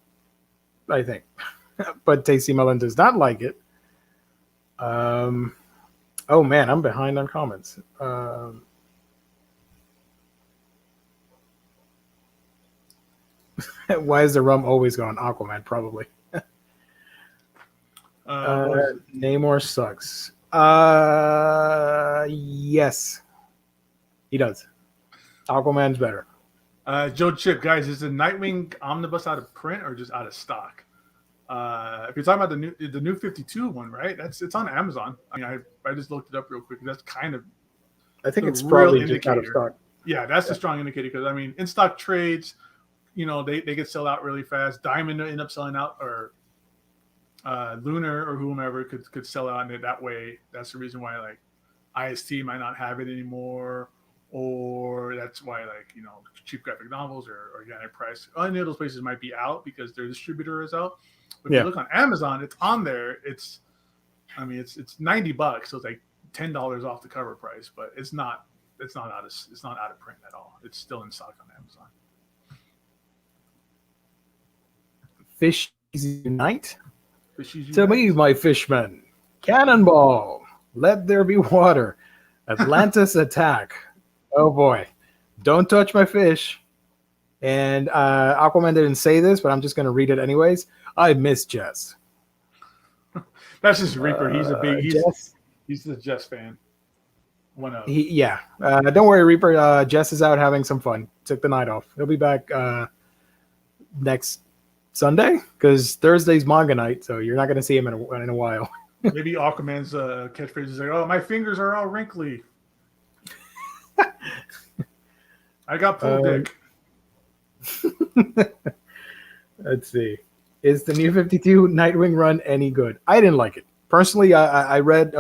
I think. But Tasty Melon does not like it. Oh man, I'm behind on comments. Why is the rum always gone? Aquaman, probably. Namor sucks. Yes, he does. Aquaman's better. Joe Chip, guys, is the Nightwing Omnibus out of print or just out of stock? If you're talking about the new 52 one, right? It's on Amazon. I mean, I just looked it up real quick. That's kind of, I think it's probably just out of stock. Yeah, that's a strong indicator because I mean, in stock trades, they get sell out really fast. Diamond end up selling out, or Lunar or whomever could sell out, and that way, that's the reason why like IST might not have it anymore, or that's why cheap graphic novels or organic price. Any of those places might be out because their distributor is out. But if you look on Amazon, it's on there. It's $90, so it's like $10 off the cover price, but it's not out of print at all. It's still in stock on Amazon. Fishies Unite. To me, my fishmen. Cannonball. Let there be water. Atlantis attack. Oh boy. Don't touch my fish. And Aquaman didn't say this, but I'm just going to read it anyways. I miss Jess. That's just Reaper. He's he's a Jess fan. One of. Don't worry, Reaper. Jess is out having some fun. Took the night off. He'll be back next Sunday because Thursday's manga night, so you're not going to see him in a while. Maybe Aquaman's catchphrase is like, "Oh, my fingers are all wrinkly. I got pulled dick." Let's see. Is the new 52 Nightwing Run any good? I didn't like it. Personally, I read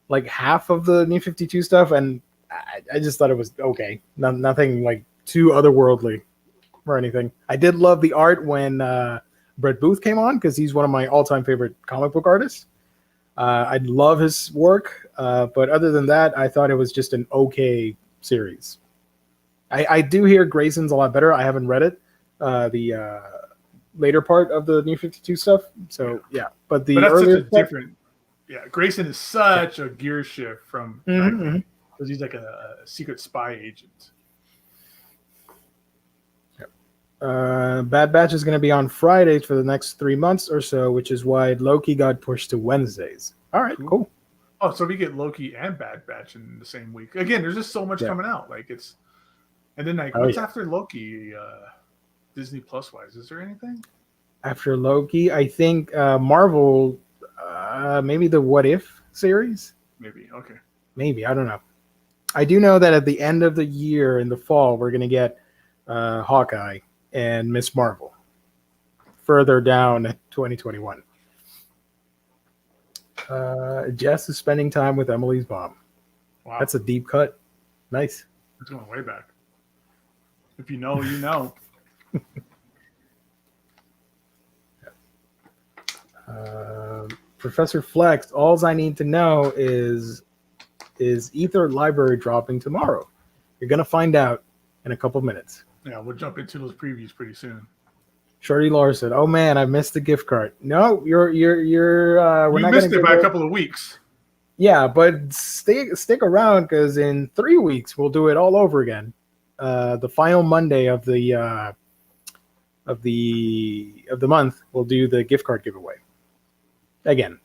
like half of the new 52 stuff, and I just thought it was okay. Nothing like too otherworldly or anything. I did love the art when Brett Booth came on because he's one of my all-time favorite comic book artists. I love his work, but other than that, I thought it was just an okay series. I do hear Grayson's a lot better. I haven't read it. The later part of the new 52 stuff. So yeah, but that's such a different. Yeah, Grayson is such a gear shift from because he's like a secret spy agent. Bad Batch is going to be on Fridays for the next 3 months or so, which is why Loki got pushed to Wednesdays. All right, cool. Oh, so we get Loki and Bad Batch in the same week. Again, there's just so much coming out. Like it's, and then like what's after Loki? Disney Plus wise, is there anything after Loki? I think Marvel, maybe the What If series. Maybe I don't know. I do know that at the end of the year in the fall, we're gonna get Hawkeye, and Miss Marvel. Further down 2021. Jess is spending time with Emily's mom. Wow. That's a deep cut. Nice. It's going way back. If you know, you know. Professor Flex, all I need to know is Ether Library dropping tomorrow? You're going to find out in a couple minutes. Yeah, we'll jump into those previews pretty soon. Shorty Larson, oh man, I missed the gift card. No, you're we're you not missed gonna it by a couple of weeks. Yeah, but stick around because in 3 weeks we'll do it all over again. The final Monday of the month, we'll do the gift card giveaway again.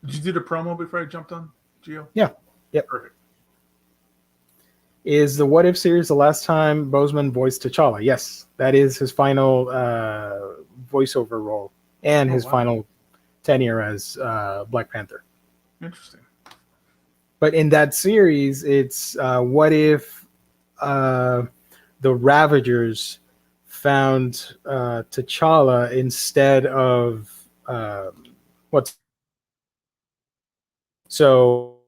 Did you do the promo before I jumped on, Gio? Yeah. Yep. Perfect. Is the What If series the last time Boseman voiced T'Challa? Yes, that is his final voiceover role and his final tenure as Black Panther. Interesting. But in that series, it's what if the Ravagers found T'Challa instead of so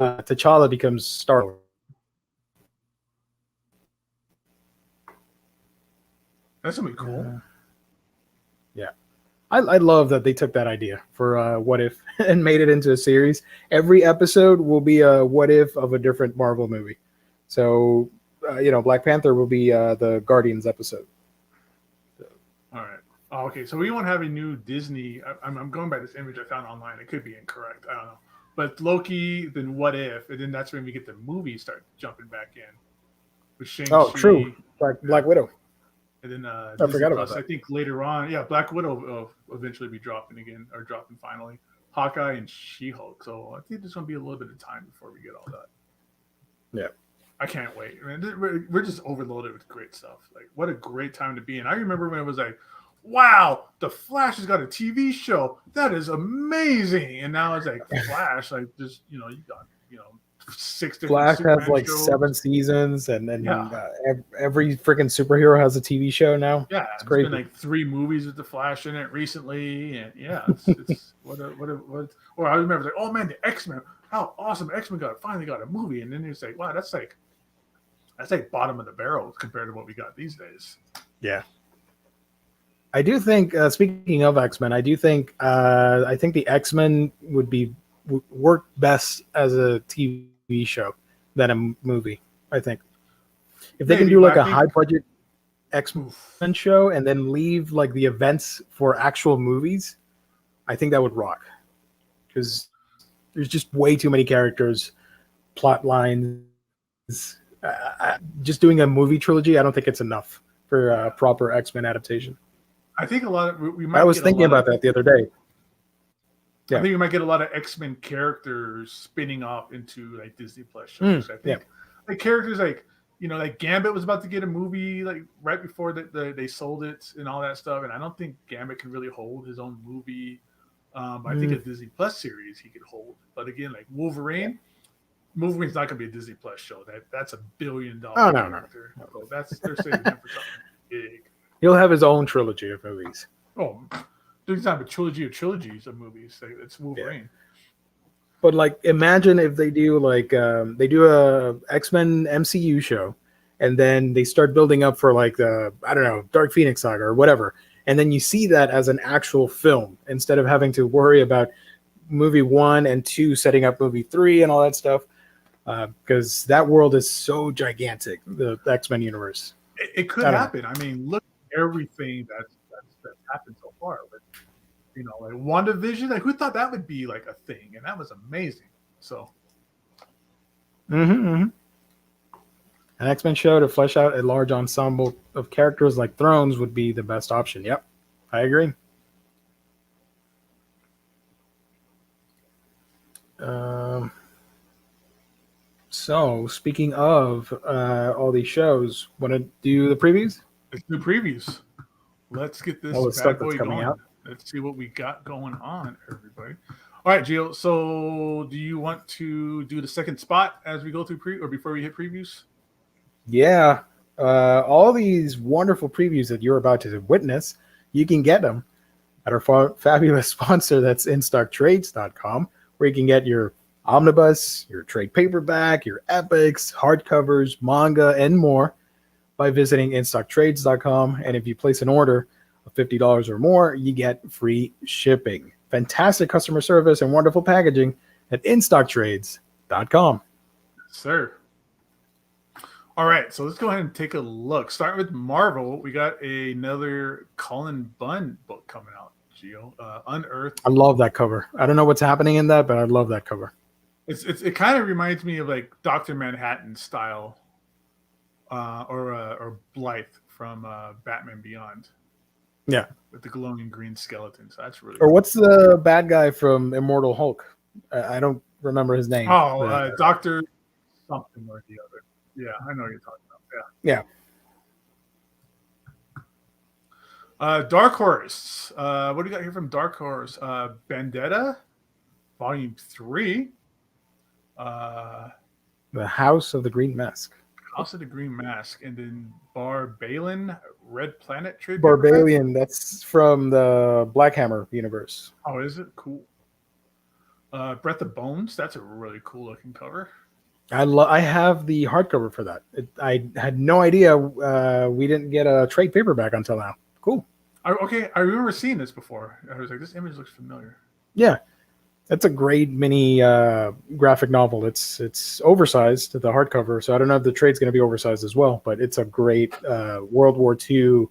T'Challa becomes Star-Lord. That's gonna be cool. Yeah, I love that they took that idea for What If and made it into a series. Every episode will be a What If of a different Marvel movie. So, Black Panther will be the Guardians episode. All right. Oh, okay. So we won't have a new Disney. I'm going by this image I found online. It could be incorrect. I don't know. But Loki, then What If, and then that's when we get the movies start jumping back in. With Shang-Chi. Oh, true. Black Widow. And then I Disney forgot Plus, about that. I think later on, Black Widow will eventually be dropping again, or dropping finally. Hawkeye and She-Hulk. So I think there's going to be a little bit of time before we get all that. Yeah. I can't wait. I mean, we're just overloaded with great stuff. Like, what a great time to be in. I remember when it was like, wow, The Flash has got a TV show. That is amazing. And now it's like, Flash, like, just, you got, 6 different Flash Superman has like shows. 7 seasons, and every freaking superhero has a TV show now. Yeah, it's crazy. Been like 3 movies with the Flash in it recently, and it's what. Or I remember like, oh man, the X-Men, how awesome X-Men finally got a movie, and then you say, wow, that's like bottom of the barrel compared to what we got these days. Yeah, I do think. Speaking of X-Men, I think the X-Men would work best as a TV show than a movie. I think if they can do like a high budget X-Men show and then leave like the events for actual movies, I think that would rock, because there's just way too many characters, plot lines. Just doing a movie trilogy, I don't think it's enough for a proper X-Men adaptation. I think a lot of we might. I was thinking about that the other day. Yeah. I think we might get a lot of X-Men characters spinning off into like Disney Plus shows. I think like characters like like Gambit was about to get a movie like right before they sold it and all that stuff, and I don't think Gambit can really hold his own movie. I think a Disney Plus series he could hold, but again, like Wolverine's not going to be a Disney Plus show. That's $1 billion character. No. So they're saving him for something big. He'll have his own trilogy of movies. Oh. There's not a trilogy of trilogies of movies. It's Wolverine. Yeah. But like, imagine if they do like they do a X-Men MCU show, and then they start building up for like the Dark Phoenix saga or whatever, and then you see that as an actual film instead of having to worry about movie 1 and 2 setting up movie 3 and all that stuff, because that world is so gigantic, the X-Men universe. It could happen. I mean, look at everything that's happened so far. But like WandaVision, like who thought that would be like a thing? And that was amazing. So an X-Men show to flesh out a large ensemble of characters like Thrones would be the best option. Yep, I agree. So speaking of all these shows, want to do the previews? Let's do previews. Let's get this bad boy going. Out. Let's see what we got going on, everybody. All right, Gio. So, do you want to do the second spot as we go through or before we hit previews? Yeah. all these wonderful previews that you're about to witness, you can get them at our fabulous sponsor, that's InStockTrades.com, where you can get your Omnibus, your trade paperback, your epics, hardcovers, manga, and more by visiting InStockTrades.com. And if you place an order of $50 or more, you get free shipping. Fantastic customer service and wonderful packaging at InStockTrades.com. Sir. All right, so let's go ahead and take a look. Start with Marvel. We got another Cullen Bunn book coming out, Gio. Unearthed. I love that cover. I don't know what's happening in that, but I love that cover. It kind of reminds me of like Dr. Manhattan style, or Blythe from Batman Beyond. Yeah, with the glowing green skeleton. So that's really. Or what's the bad guy from Immortal Hulk? I don't remember his name. Oh, Doctor something or the other. Yeah, I know what you're talking about. Yeah. Dark Horse. What do you got here from Dark Horse? Vendetta, Volume 3. The House of the Green Mask. House of the Green Mask. And then Barbalian, Red Planet trade. Barbalian, that's from the Black Hammer universe. Oh, is it? Cool. Breath of Bones. That's a really cool looking cover. I have the hardcover for that. I had no idea we didn't get a trade paperback until now. Cool. Okay, I remember seeing this before. I was like, this image looks familiar. Yeah, that's a great mini graphic novel. It's oversized, the hardcover, so I don't know if the trade's going to be oversized as well, but it's a great World War II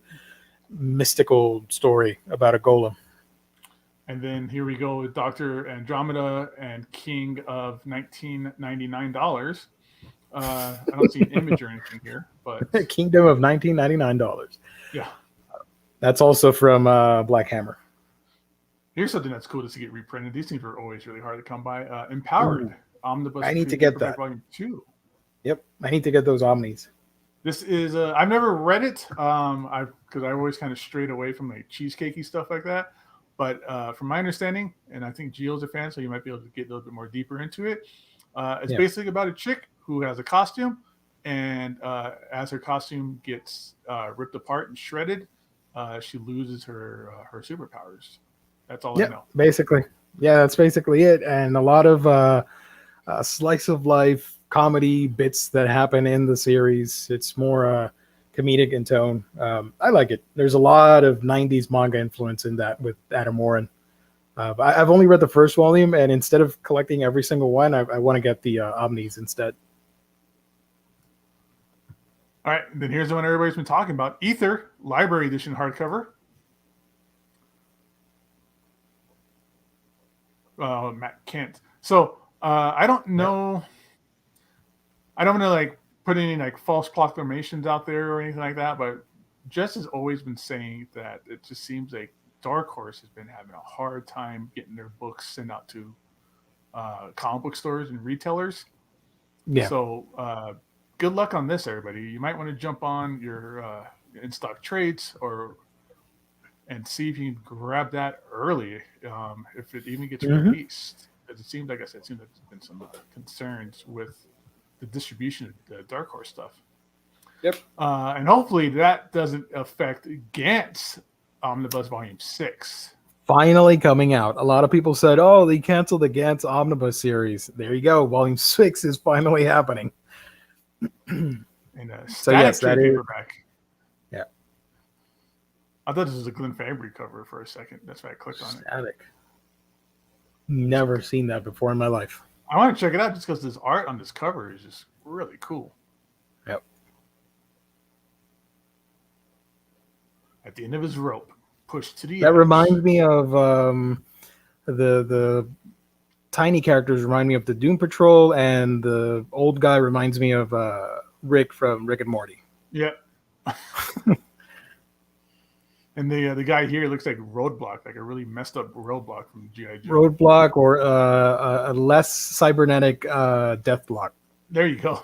mystical story about a golem. And then here we go with Dr. Andromeda and King of $1999. I don't see an image or anything here, but Kingdom of $1999. Yeah. That's also from Black Hammer. Here's something that's cool to get reprinted. These things were always really hard to come by. Empowered. Omnibus. I need to get that. Volume 2. Yep. I need to get those Omnis. This is, I've never read it because I always kind of strayed away from like cheesecakey stuff like that. But from my understanding, and I think Gio's a fan, so you might be able to get a little bit more deeper into it. It's basically about a chick who has a costume, and as her costume gets ripped apart and shredded, she loses her superpowers. That's all I know. Basically. Yeah, that's basically it. And a lot of slice of life comedy bits that happen in the series. It's more comedic in tone. I like it. There's a lot of 90s manga influence in that with Adam Warren. I've only read the first volume, and instead of collecting every single one, I want to get the Omnis instead. All right, then here's the one everybody's been talking about. Ether, Library Edition hardcover. Matt Kent. So I don't know. I don't want to like put any like false proclamations out there or anything like that, but Jess has always been saying that it just seems like Dark Horse has been having a hard time getting their books sent out to comic book stores and retailers. Yeah. So good luck on this, everybody. You might want to jump on your in stock trades and see if you can grab that early, if it even gets released. Because it seems like there's been some concerns with the distribution of the Dark Horse stuff. Yep. And hopefully that doesn't affect Gantz Omnibus Volume 6. Finally coming out. A lot of people said, oh, they canceled the Gantz Omnibus series. There you go. Volume 6 is finally happening. And so yes, that is paperback. Yeah. I thought this was a Glenn Fabry cover for a second. That's why I clicked on it. Static. Never seen that before in my life. I want to check it out just because this art on this cover is just really cool. Yep. At the end of his rope, pushed to the That edge. reminds me of the tiny characters remind me of the Doom Patrol, and the old guy reminds me of Rick from Rick and Morty. Yeah. And the guy here looks like Roadblock, like a really messed up Roadblock from G.I. Joe. Roadblock, or a less cybernetic Deathblock. There you go.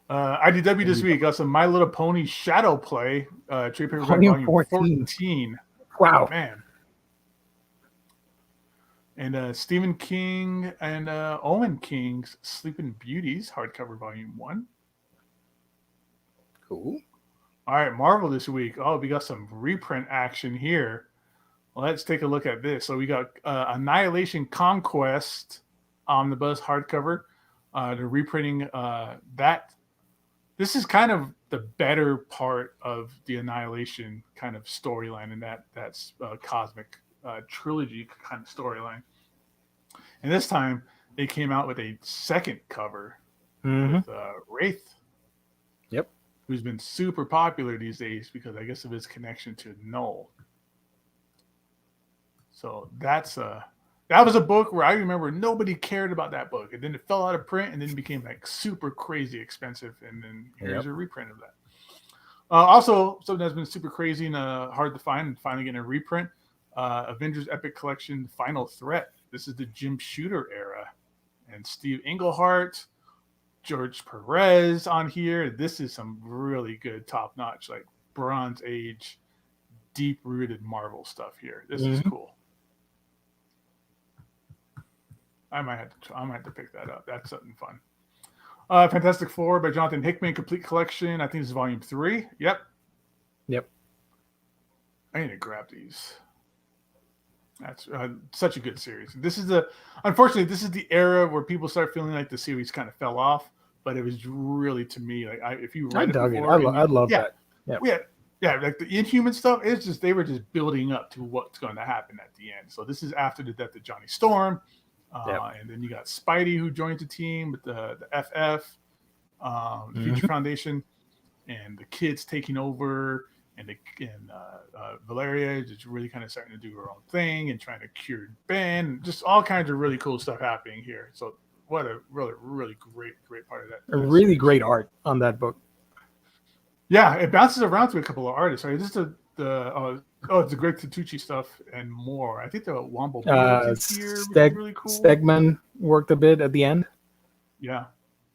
IDW this week got some My Little Pony Shadow Play, trade paperback volume 14. Wow. Oh, man. And Stephen King and Owen King's Sleeping Beauties, hardcover volume 1. Cool. All right, Marvel this week. Oh, we got some reprint action here. Let's take a look at this. So we got Annihilation Conquest Omnibus hardcover. They're reprinting that. This is kind of the better part of the Annihilation kind of storyline, and that's cosmic trilogy kind of storyline. And this time they came out with a second cover with Wraith. Yep. Who's been super popular these days because I guess of his connection to Null. So that was a book where I remember nobody cared about that book, and then it fell out of print, and then it became like super crazy expensive, and then here's a reprint of that. Also, something that's been super crazy and hard to find, and finally getting a reprint: Avengers Epic Collection Final Threat. This is the Jim Shooter era, and Steve Englehart, George Perez on here. This is some really good, top-notch, like Bronze Age, deep-rooted Marvel stuff here. This is cool. I might have to pick that up. That's something fun. Fantastic Four by Jonathan Hickman, complete collection. I think this is volume 3. Yep. I need to grab these. That's such a good series. Unfortunately, this is the era where people start feeling like the series kind of fell off. But it was really, to me, like if you read it before, I love that. Yeah, like the Inhuman stuff. It's just they were just building up to what's going to happen at the end. So this is after the death of Johnny Storm. And then you got Spidey, who joins the team with the FF, the Future Foundation, and the kids taking over, and Valeria is just really kind of starting to do her own thing and trying to cure Ben. Just all kinds of really cool stuff happening here. So what a really, really great part of that. A really great art on that book. Yeah, it bounces around to a couple of artists. Right, this is it's the Greg Tucci stuff and more. I think the Wombo here really cool. Stegman worked a bit at the end. Yeah.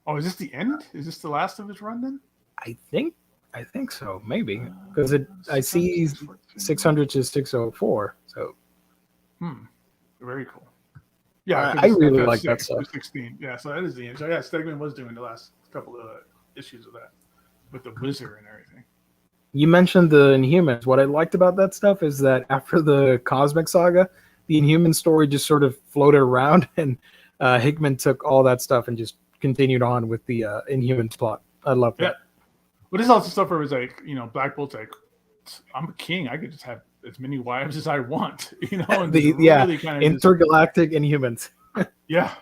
Oh, is this the end? Is this the last of his run then? I think so, maybe, because I see 600 to 604. So. Very cool. Yeah, I really like that stuff. 16. Yeah, so that is the end. So yeah, Stegman was doing the last couple of issues of that with the Wizard and everything. You mentioned the Inhumans. What I liked about that stuff is that after the Cosmic Saga, the Inhuman story just sort of floated around, and Hickman took all that stuff and just continued on with the Inhumans plot. I love that. But there's also stuff where it was like, Black Bolt's like, I'm a king. I could just have as many wives as I want, And really kind of intergalactic Inhumans. Yeah.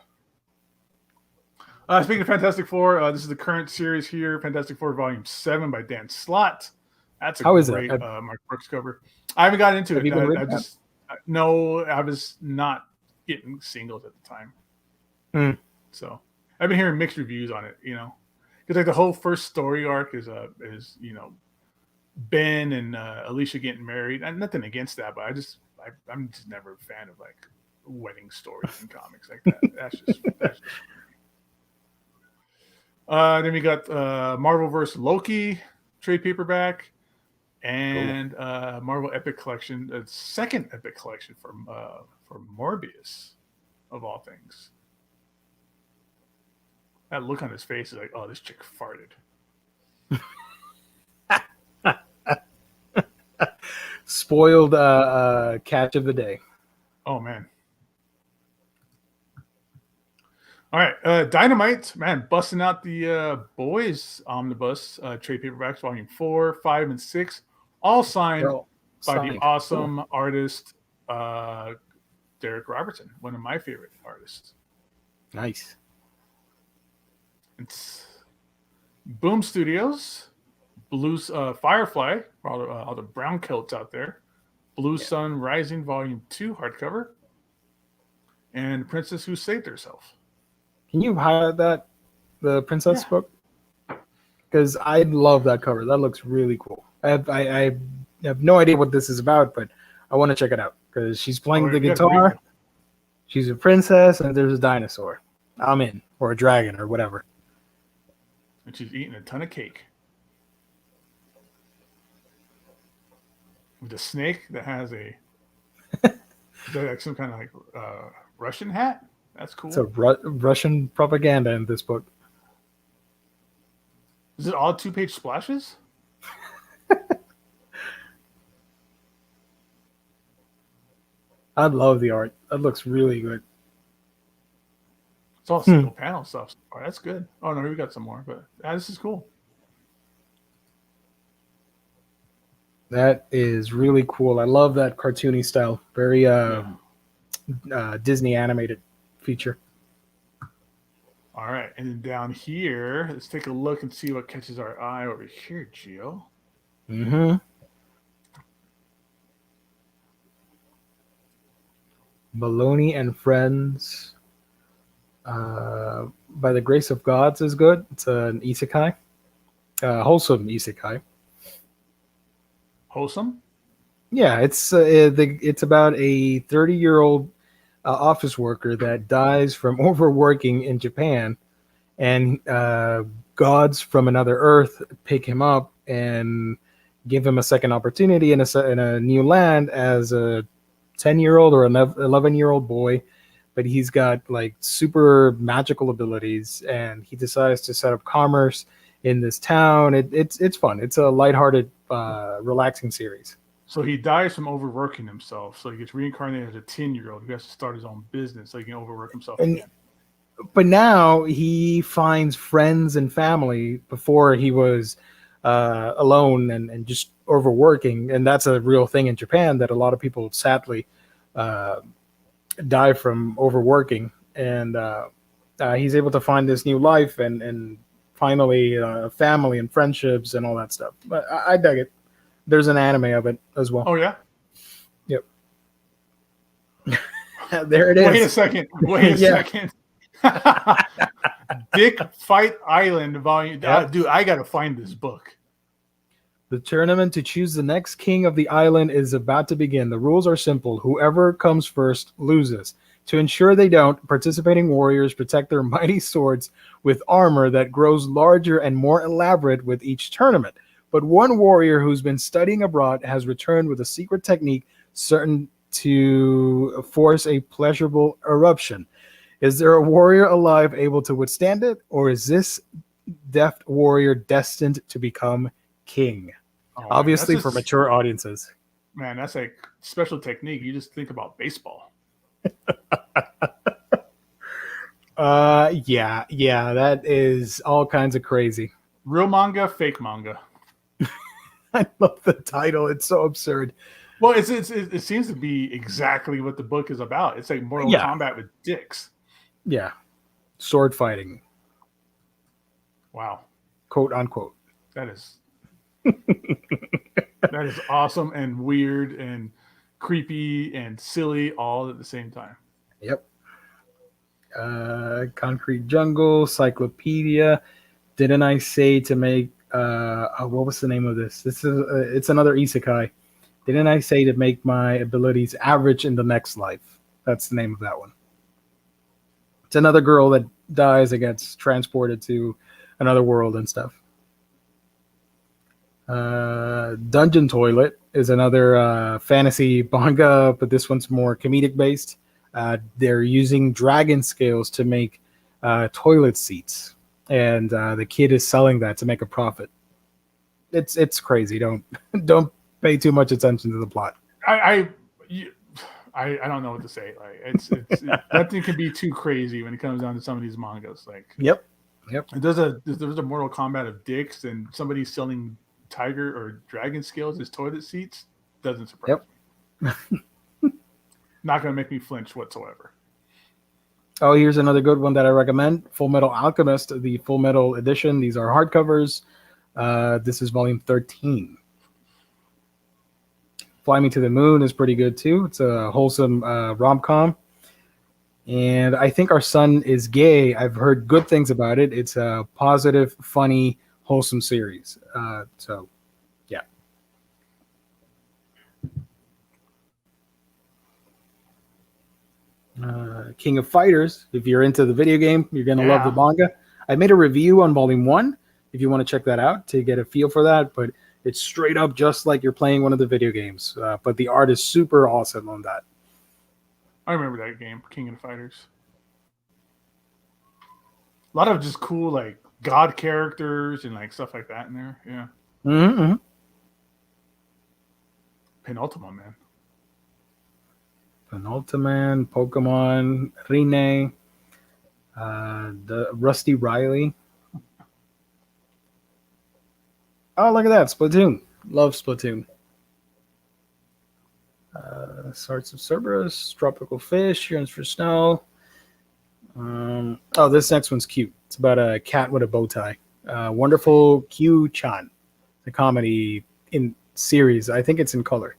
Speaking of Fantastic Four, this is the current series here, Fantastic Four Volume 7 by Dan Slott. That's a great Mark Brooks cover. I haven't got into it. I was not getting singles at the time. So I've been hearing mixed reviews on it, because like the whole first story arc is Ben and Alicia getting married. And nothing against that, but I'm just never a fan of like wedding stories in comics like that. That's just then we got Marvel vs. Loki trade paperback. And Marvel Epic Collection, the second Epic Collection for Morbius, of all things. That look on his face is like, oh, this chick farted. Spoiled catch of the day. Oh, man. All right, Dynamite, man, busting out the Boys Omnibus trade paperbacks, Volume 4, 5, and 6. All signed by the awesome artist Derek Robertson, one of my favorite artists. Nice. It's Boom Studios, Firefly, all the brown kilts out there, Blue Sun Rising Volume 2 hardcover, and Princess Who Saved Herself. Can you highlight the Princess book? Because I love that cover. That looks really cool. I have no idea what this is about, but I want to check it out because she's playing the guitar. She's a princess, and there's a dinosaur. I'm in, or a dragon, or whatever. And she's eating a ton of cake with a snake that has like some kind of like Russian hat? That's cool. It's a Russian propaganda in this book. Is it all 2-page splashes? I love the art. That looks really good. It's all single panel stuff. Oh, that's good. Oh no, we got some more, but this is cool. That is really cool. I love that cartoony style. Very Disney animated feature. All right, and then down here, let's take a look and see what catches our eye over here, Gio. Mm-hmm. Maloney and Friends. By the Grace of Gods is good. It's an isekai. Wholesome isekai. Wholesome? Yeah, it's about a 30-year-old office worker that dies from overworking in Japan, and gods from another Earth pick him up and give him a second opportunity in a new land as a 10-year-old or an 11-year-old boy, but he's got like super magical abilities, and he decides to set up commerce in this town. It's fun. It's a lighthearted, relaxing series. So he dies from overworking himself. So he gets reincarnated as a 10-year-old who has to start his own business so he can overwork himself again. But now he finds friends and family. Before he was alone and just overworking. And that's a real thing in Japan, that a lot of people sadly die from overworking. And he's able to find this new life and finally family and friendships and all that stuff. But I dug it. There's an anime of it as well. Oh, yeah? Yep. There it is. Wait a second. Dick Fight Island Volume. Yep. Dude, I got to find this book. The tournament to choose the next king of the island is about to begin. The rules are simple. Whoever comes first loses. To ensure they don't, participating warriors protect their mighty swords with armor that grows larger and more elaborate with each tournament. But one warrior who's been studying abroad has returned with a secret technique certain to force a pleasurable eruption. Is there a warrior alive able to withstand it, or is this deft warrior destined to become king? Oh, Obviously for mature audiences. Man, that's a special technique. You just think about baseball. Yeah, that is all kinds of crazy. Real manga, fake manga. I love the title. It's so absurd. Well, it seems to be exactly what the book is about. It's like Mortal Kombat with dicks. Yeah. Sword fighting. Wow. Quote unquote. That is awesome and weird and creepy and silly all at the same time. Yep. Concrete Jungle, Cyclopedia. Didn't I say to make what was the name of this? This is it's another isekai. Didn't I say to make my abilities average in the next life? That's the name of that one. It's another girl that dies and gets transported to another world and stuff. Dungeon Toilet is another fantasy manga, but this one's more comedic based. They're using dragon scales to make toilet seats, and the kid is selling that to make a profit. It's crazy. Don't pay too much attention to the plot. I don't know what to say. Like it's nothing can be too crazy when it comes down to some of these mangas. Like Yep. There's a Mortal Kombat of dicks and somebody selling tiger or dragon scales as toilet seats. Doesn't surprise me. Not going to make me flinch whatsoever. Oh, here's another good one that I recommend. Full Metal Alchemist, the Full Metal edition. These are hardcovers. This is volume 13. Fly Me to the Moon is pretty good too. It's a wholesome rom-com. And I Think Our Son is Gay. I've heard good things about it. It's a positive, funny, wholesome series. So, yeah. King of Fighters. If you're into the video game, you're going to love the manga. I made a review on volume 1 if you want to check that out to get a feel for that. But it's straight up just like you're playing one of the video games. But the art is super awesome on that. I remember that game, King of the Fighters. A lot of just cool like god characters and like stuff like that in there. Yeah. Mm-hmm. Penultima, man. Penultiman, Pokemon, Rine, the Rusty Riley. Oh, look at that. Splatoon. Love Splatoon. Swords of Cerberus, Tropical Fish, Yearns for Snow. This next one's cute. It's about a cat with a bow tie. Wonderful Q-chan. The comedy in series. I think it's in color.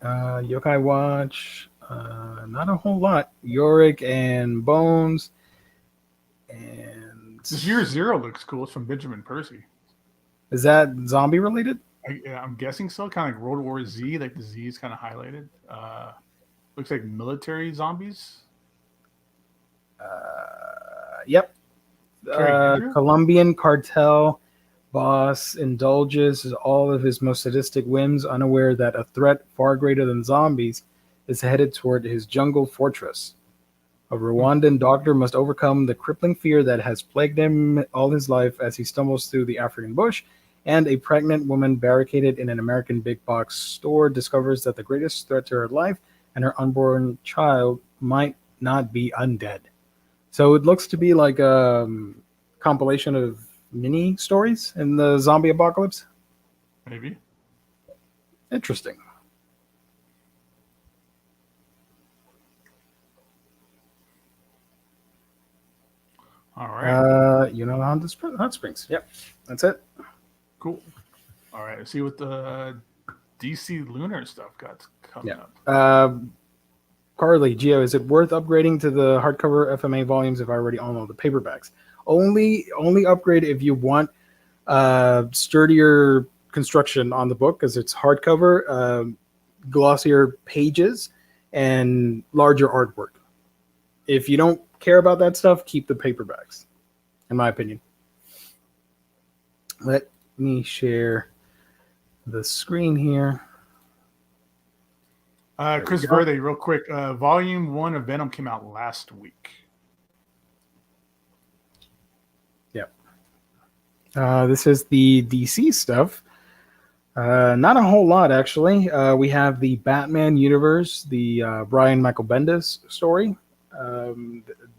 Yokai Watch. Not a whole lot. Yorick and Bones. And This Year Zero looks cool. It's from Benjamin Percy. Is that zombie related? I'm guessing so. Kind of like World War Z, like the Z is kind of highlighted. Looks like military zombies. Yep. Colombian cartel boss indulges all of his most sadistic whims, unaware that a threat far greater than zombies is headed toward his jungle fortress. A Rwandan doctor must overcome the crippling fear that has plagued him all his life as he stumbles through the African bush, and a pregnant woman barricaded in an American big box store discovers that the greatest threat to her life and her unborn child might not be undead. So it looks to be like a compilation of mini stories in the zombie apocalypse. Maybe. Interesting. All right. Hot Springs. Yep. That's it. Cool. All right. Let's see what the DC Lunar stuff got coming up. Carly, Gio, is it worth upgrading to the hardcover FMA volumes if I already own all the paperbacks? Only upgrade if you want sturdier construction on the book because it's hardcover, glossier pages, and larger artwork. If you don't care about that stuff, keep the paperbacks, in my opinion. Let me share the screen here. Chris Verde, real quick. Volume 1 of Venom came out last week. Yep. This is the DC stuff. Not a whole lot, actually. We have the Batman universe, the Brian Michael Bendis story.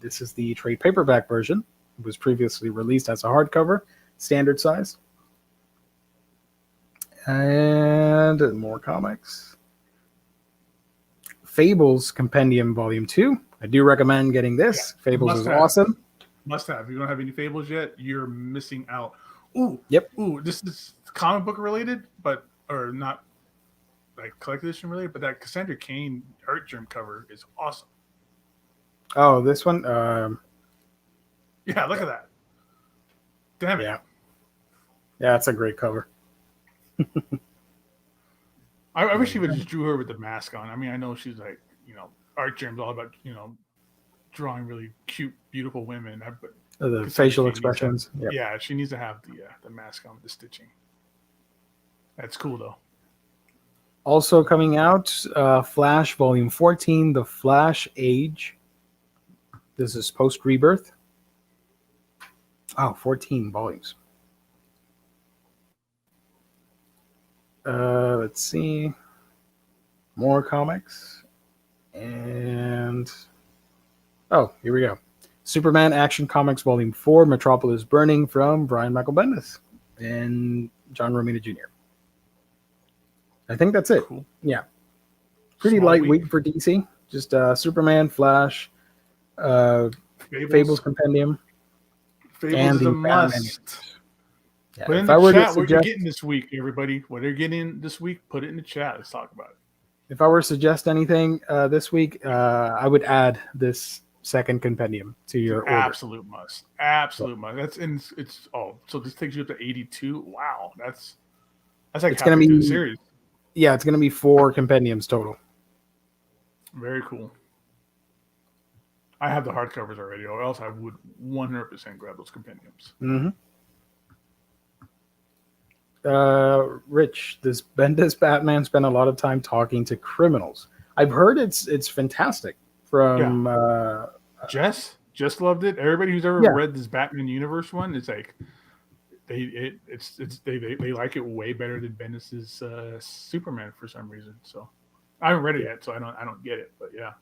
This is the trade paperback version. It was previously released as a hardcover, standard size. And more comics. Fables Compendium Volume 2. I do recommend getting this. Yeah, Fables is awesome. Must have. If you don't have any Fables yet, you're missing out. Ooh. Yep. Ooh, this is comic book related, or not like collector's edition related, but that Cassandra Cain Art Germ cover is awesome. Oh, this one? Yeah, look at that. Damn it. Yeah, it's a great cover. I wish he would just drew her with the mask on. I mean, I know she's like, Art Germ's all about, drawing really cute, beautiful women. But the facial expressions. Yep. Yeah, she needs to have the mask on with the stitching. That's cool, though. Also coming out, Flash Volume 14, The Flash Age. This is post-rebirth. Oh, 14 volumes. Let's see. More comics. And... oh, here we go. Superman Action Comics Volume 4, Metropolis Burning from Brian Michael Bendis and John Romita Jr. I think that's it. Cool. Yeah. Pretty lightweight for DC. Just Superman, Flash, Fables Compendium. Fables is a must. Yeah, put in the chat what you're getting this week, everybody. What you're getting this week, put it in the chat. Let's talk about it. If I were to suggest anything this week, I would add this second compendium to your order. Absolute must. Absolute must. That's in. So this takes you up to 82. Wow, that's like it's going to be a series. Yeah, it's going to be 4 compendiums total. Very cool. I have the hardcovers already, or else I would 100% grab those compendiums. Mm-hmm. Rich, this Bendis Batman spent a lot of time talking to criminals. I've heard it's fantastic. From Jess loved it. Everybody who's ever read this Batman universe one, it's like they like it way better than Bendis's Superman for some reason. So I haven't read it yet, so I don't get it. But yeah.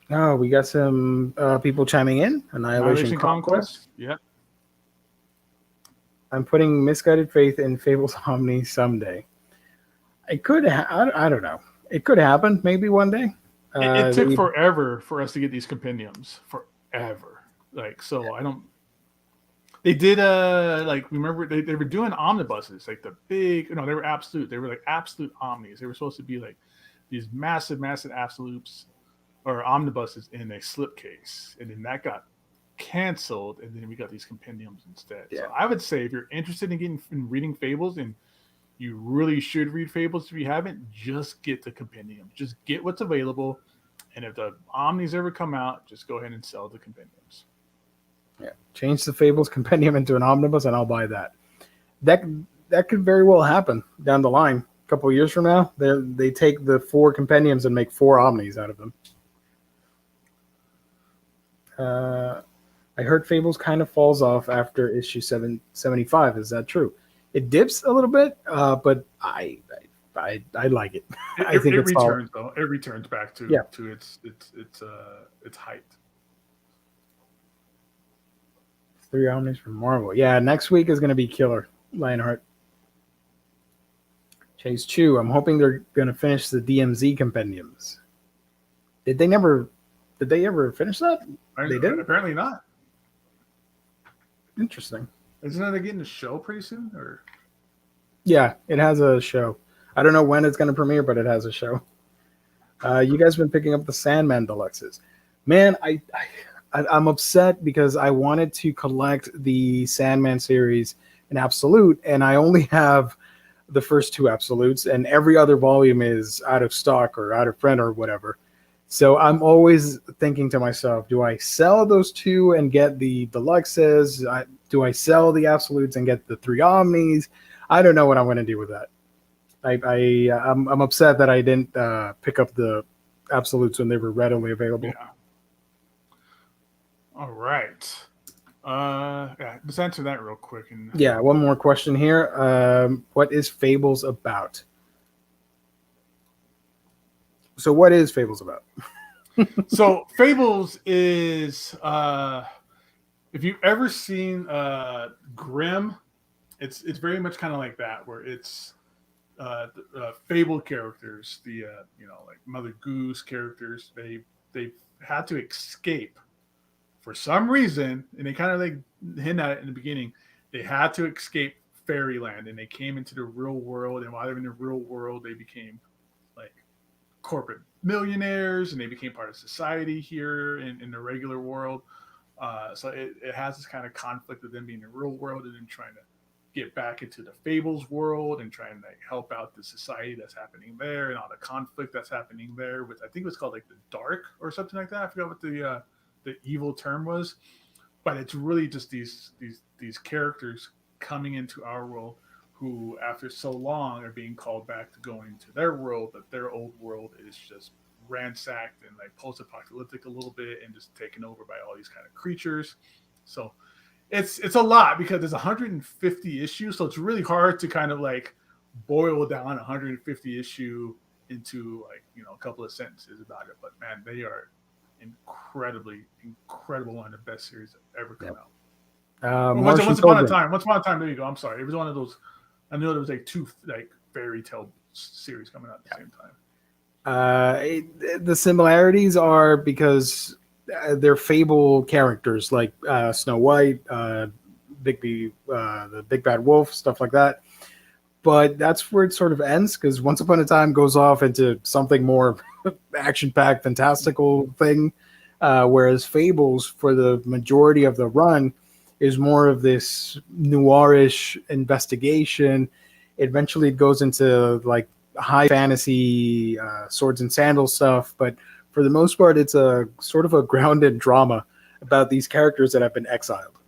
Oh, we got some people chiming in. Annihilation Conquest. Yep. I'm putting Misguided Faith in Fables Omni someday. It could. I don't know. It could happen. Maybe one day. It took forever for us to get these compendiums. Forever. Like, so yeah. I don't. They did remember they were doing omnibuses, like the big. No, they were absolute. They were like absolute omnis. They were supposed to be like these massive absolutes or omnibuses in a slipcase, and then that got canceled, and then we got these compendiums instead. Yeah. So I would say if you're interested in reading Fables, and you really should read Fables if you haven't, just get the compendium. Just get what's available, and if the omnis ever come out, just go ahead and sell the compendiums. Yeah, change the Fables compendium into an omnibus, and I'll buy that. That could very well happen down the line. A couple of years from now, they take the 4 compendiums and make 4 omnis out of them. I heard Fables kind of falls off after issue 775. Is that true? It dips a little bit, but I like it. I think it returns though. It returns back to its height. 3 omnis from Marvel. Yeah, next week is going to be killer. Lionheart. Chase Chu. I'm hoping they're going to finish the DMZ compendiums. Did they ever finish that? They did? Apparently not. Interesting. Isn't that getting a show pretty soon? Or yeah, it has a show. I don't know when it's going to premiere, but it has a show. You guys been picking up the Sandman deluxes. Man, I'm upset because I wanted to collect the Sandman series in Absolute, and I only have the first 2 Absolutes, and every other volume is out of stock or out of print or whatever. So I'm always thinking to myself, do I sell those 2 and get the deluxes? Do I sell the absolutes and get the 3 omnis? I don't know what I'm going to do with that. I'm upset that I didn't pick up the absolutes when they were readily available. Yeah. All right. Let's answer that real quick. Yeah, one more question here. What is Fables about? So what is Fables about? So Fables is, if you've ever seen Grimm, it's very much kind of like that, where it's Fable characters, the like Mother Goose characters. They had to escape for some reason, and they kind of like hint at it in the beginning. They had to escape fairyland, and they came into the real world. And while they're in the real world, they became like corporate millionaires, and they became part of society here in the regular world. So it has this kind of conflict of them being in the real world and then trying to get back into the Fables world and trying to like help out the society that's happening there and all the conflict that's happening there with, I think it was called like the Dark or something like that. I forgot what the evil term was, but it's really just these characters coming into our world who after so long are being called back to go into their world, but their old world is just ransacked and like post-apocalyptic a little bit and just taken over by all these kind of creatures. So it's a lot because there's 150 issues, so it's really hard to kind of like boil down 150 issue into like a couple of sentences about it. But man, they are incredible, one of the best series that ever come out. Once upon a time, there you go. I'm sorry, it was one of those. I know there was like 2 like fairy tale series coming out at the same time. The similarities are because they're Fable characters like Snow White, the Big Bad Wolf, stuff like that. But that's where it sort of ends, because Once Upon a Time goes off into something more action-packed, fantastical thing, whereas Fables, for the majority of the run, is more of this noirish investigation. Eventually it goes into like high fantasy swords and sandals stuff, but for the most part it's a sort of a grounded drama about these characters that have been exiled.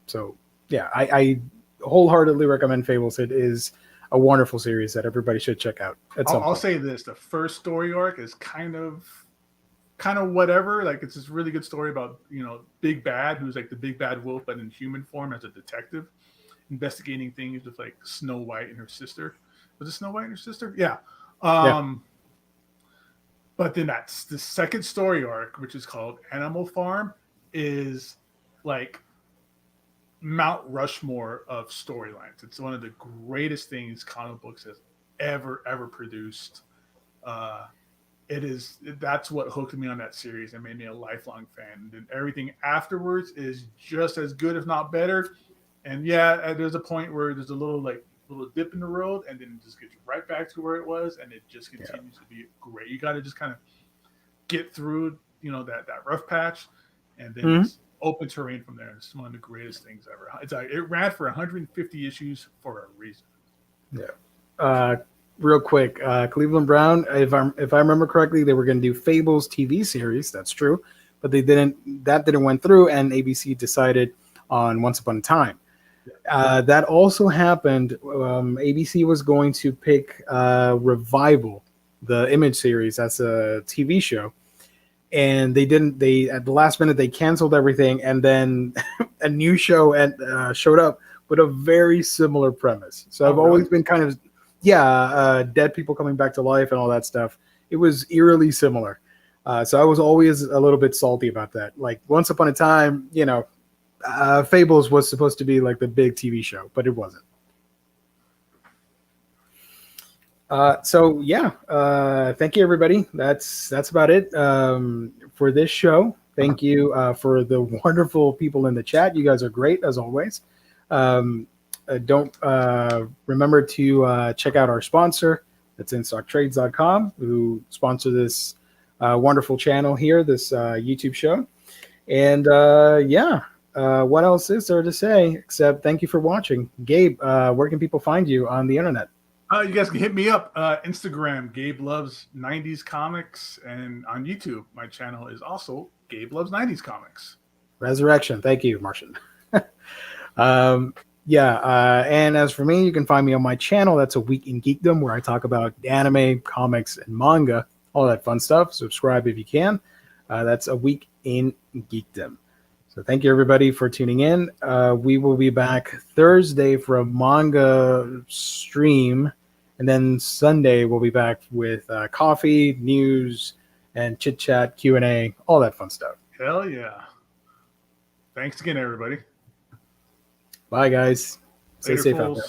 So yeah, I wholeheartedly recommend Fables. It is a wonderful series that everybody should check out. I'll say this: the first story arc is kind of whatever. Like, it's this really good story about, Big Bad, who's like the big bad wolf, but in human form as a detective, investigating things with like Snow White and her sister. Was it Snow White and her sister? Yeah. But then that's the second story arc, which is called Animal Farm, is like Mount Rushmore of storylines. It's one of the greatest things comic books has ever produced. That's what hooked me on that series and made me a lifelong fan. And everything afterwards is just as good, if not better. And yeah, there's a point where there's a little dip in the road, and then it just gets right back to where it was, and it just continues to be great. You got to just kind of get through, that rough patch, and then it's open terrain from there. It's one of the greatest things ever. It ran for 150 issues for a reason. Yeah. Real quick, Cleveland Brown, if I remember correctly, they were going to do Fables TV series. That's true, but they didn't. That didn't went through, and ABC decided on Once Upon a Time. That also happened. ABC was going to pick Revival, the Image series, as a TV show, and they didn't. They at the last minute they canceled everything, and then a new show showed up with a very similar premise. So I've always been kind of dead people coming back to life and all that stuff. It was eerily similar. So I was always a little bit salty about that. Like, Once Upon a Time, Fables was supposed to be like the big TV show, but it wasn't. Thank you, everybody. That's about it for this show. Thank you for the wonderful people in the chat. You guys are great, as always. Don't remember to check out our sponsor. That's InStockTrades.com, who sponsor this wonderful channel here, this YouTube show. And what else is there to say except thank you for watching. Gabe, where can people find you on the internet? You guys can hit me up. Instagram, Gabe Loves 90s Comics. And on YouTube, my channel is also Gabe Loves 90s Comics. Resurrection. Thank you, Martian. And as for me, you can find me on my channel. That's A Week in Geekdom, where I talk about anime, comics, and manga, all that fun stuff. Subscribe if you can. That's A Week in Geekdom. So thank you, everybody, for tuning in. We will be back Thursday for a manga stream, and then Sunday we'll be back with coffee, news, and chit-chat, Q&A, all that fun stuff. Hell yeah. Thanks again, everybody. Bye, guys. Stay safe out there.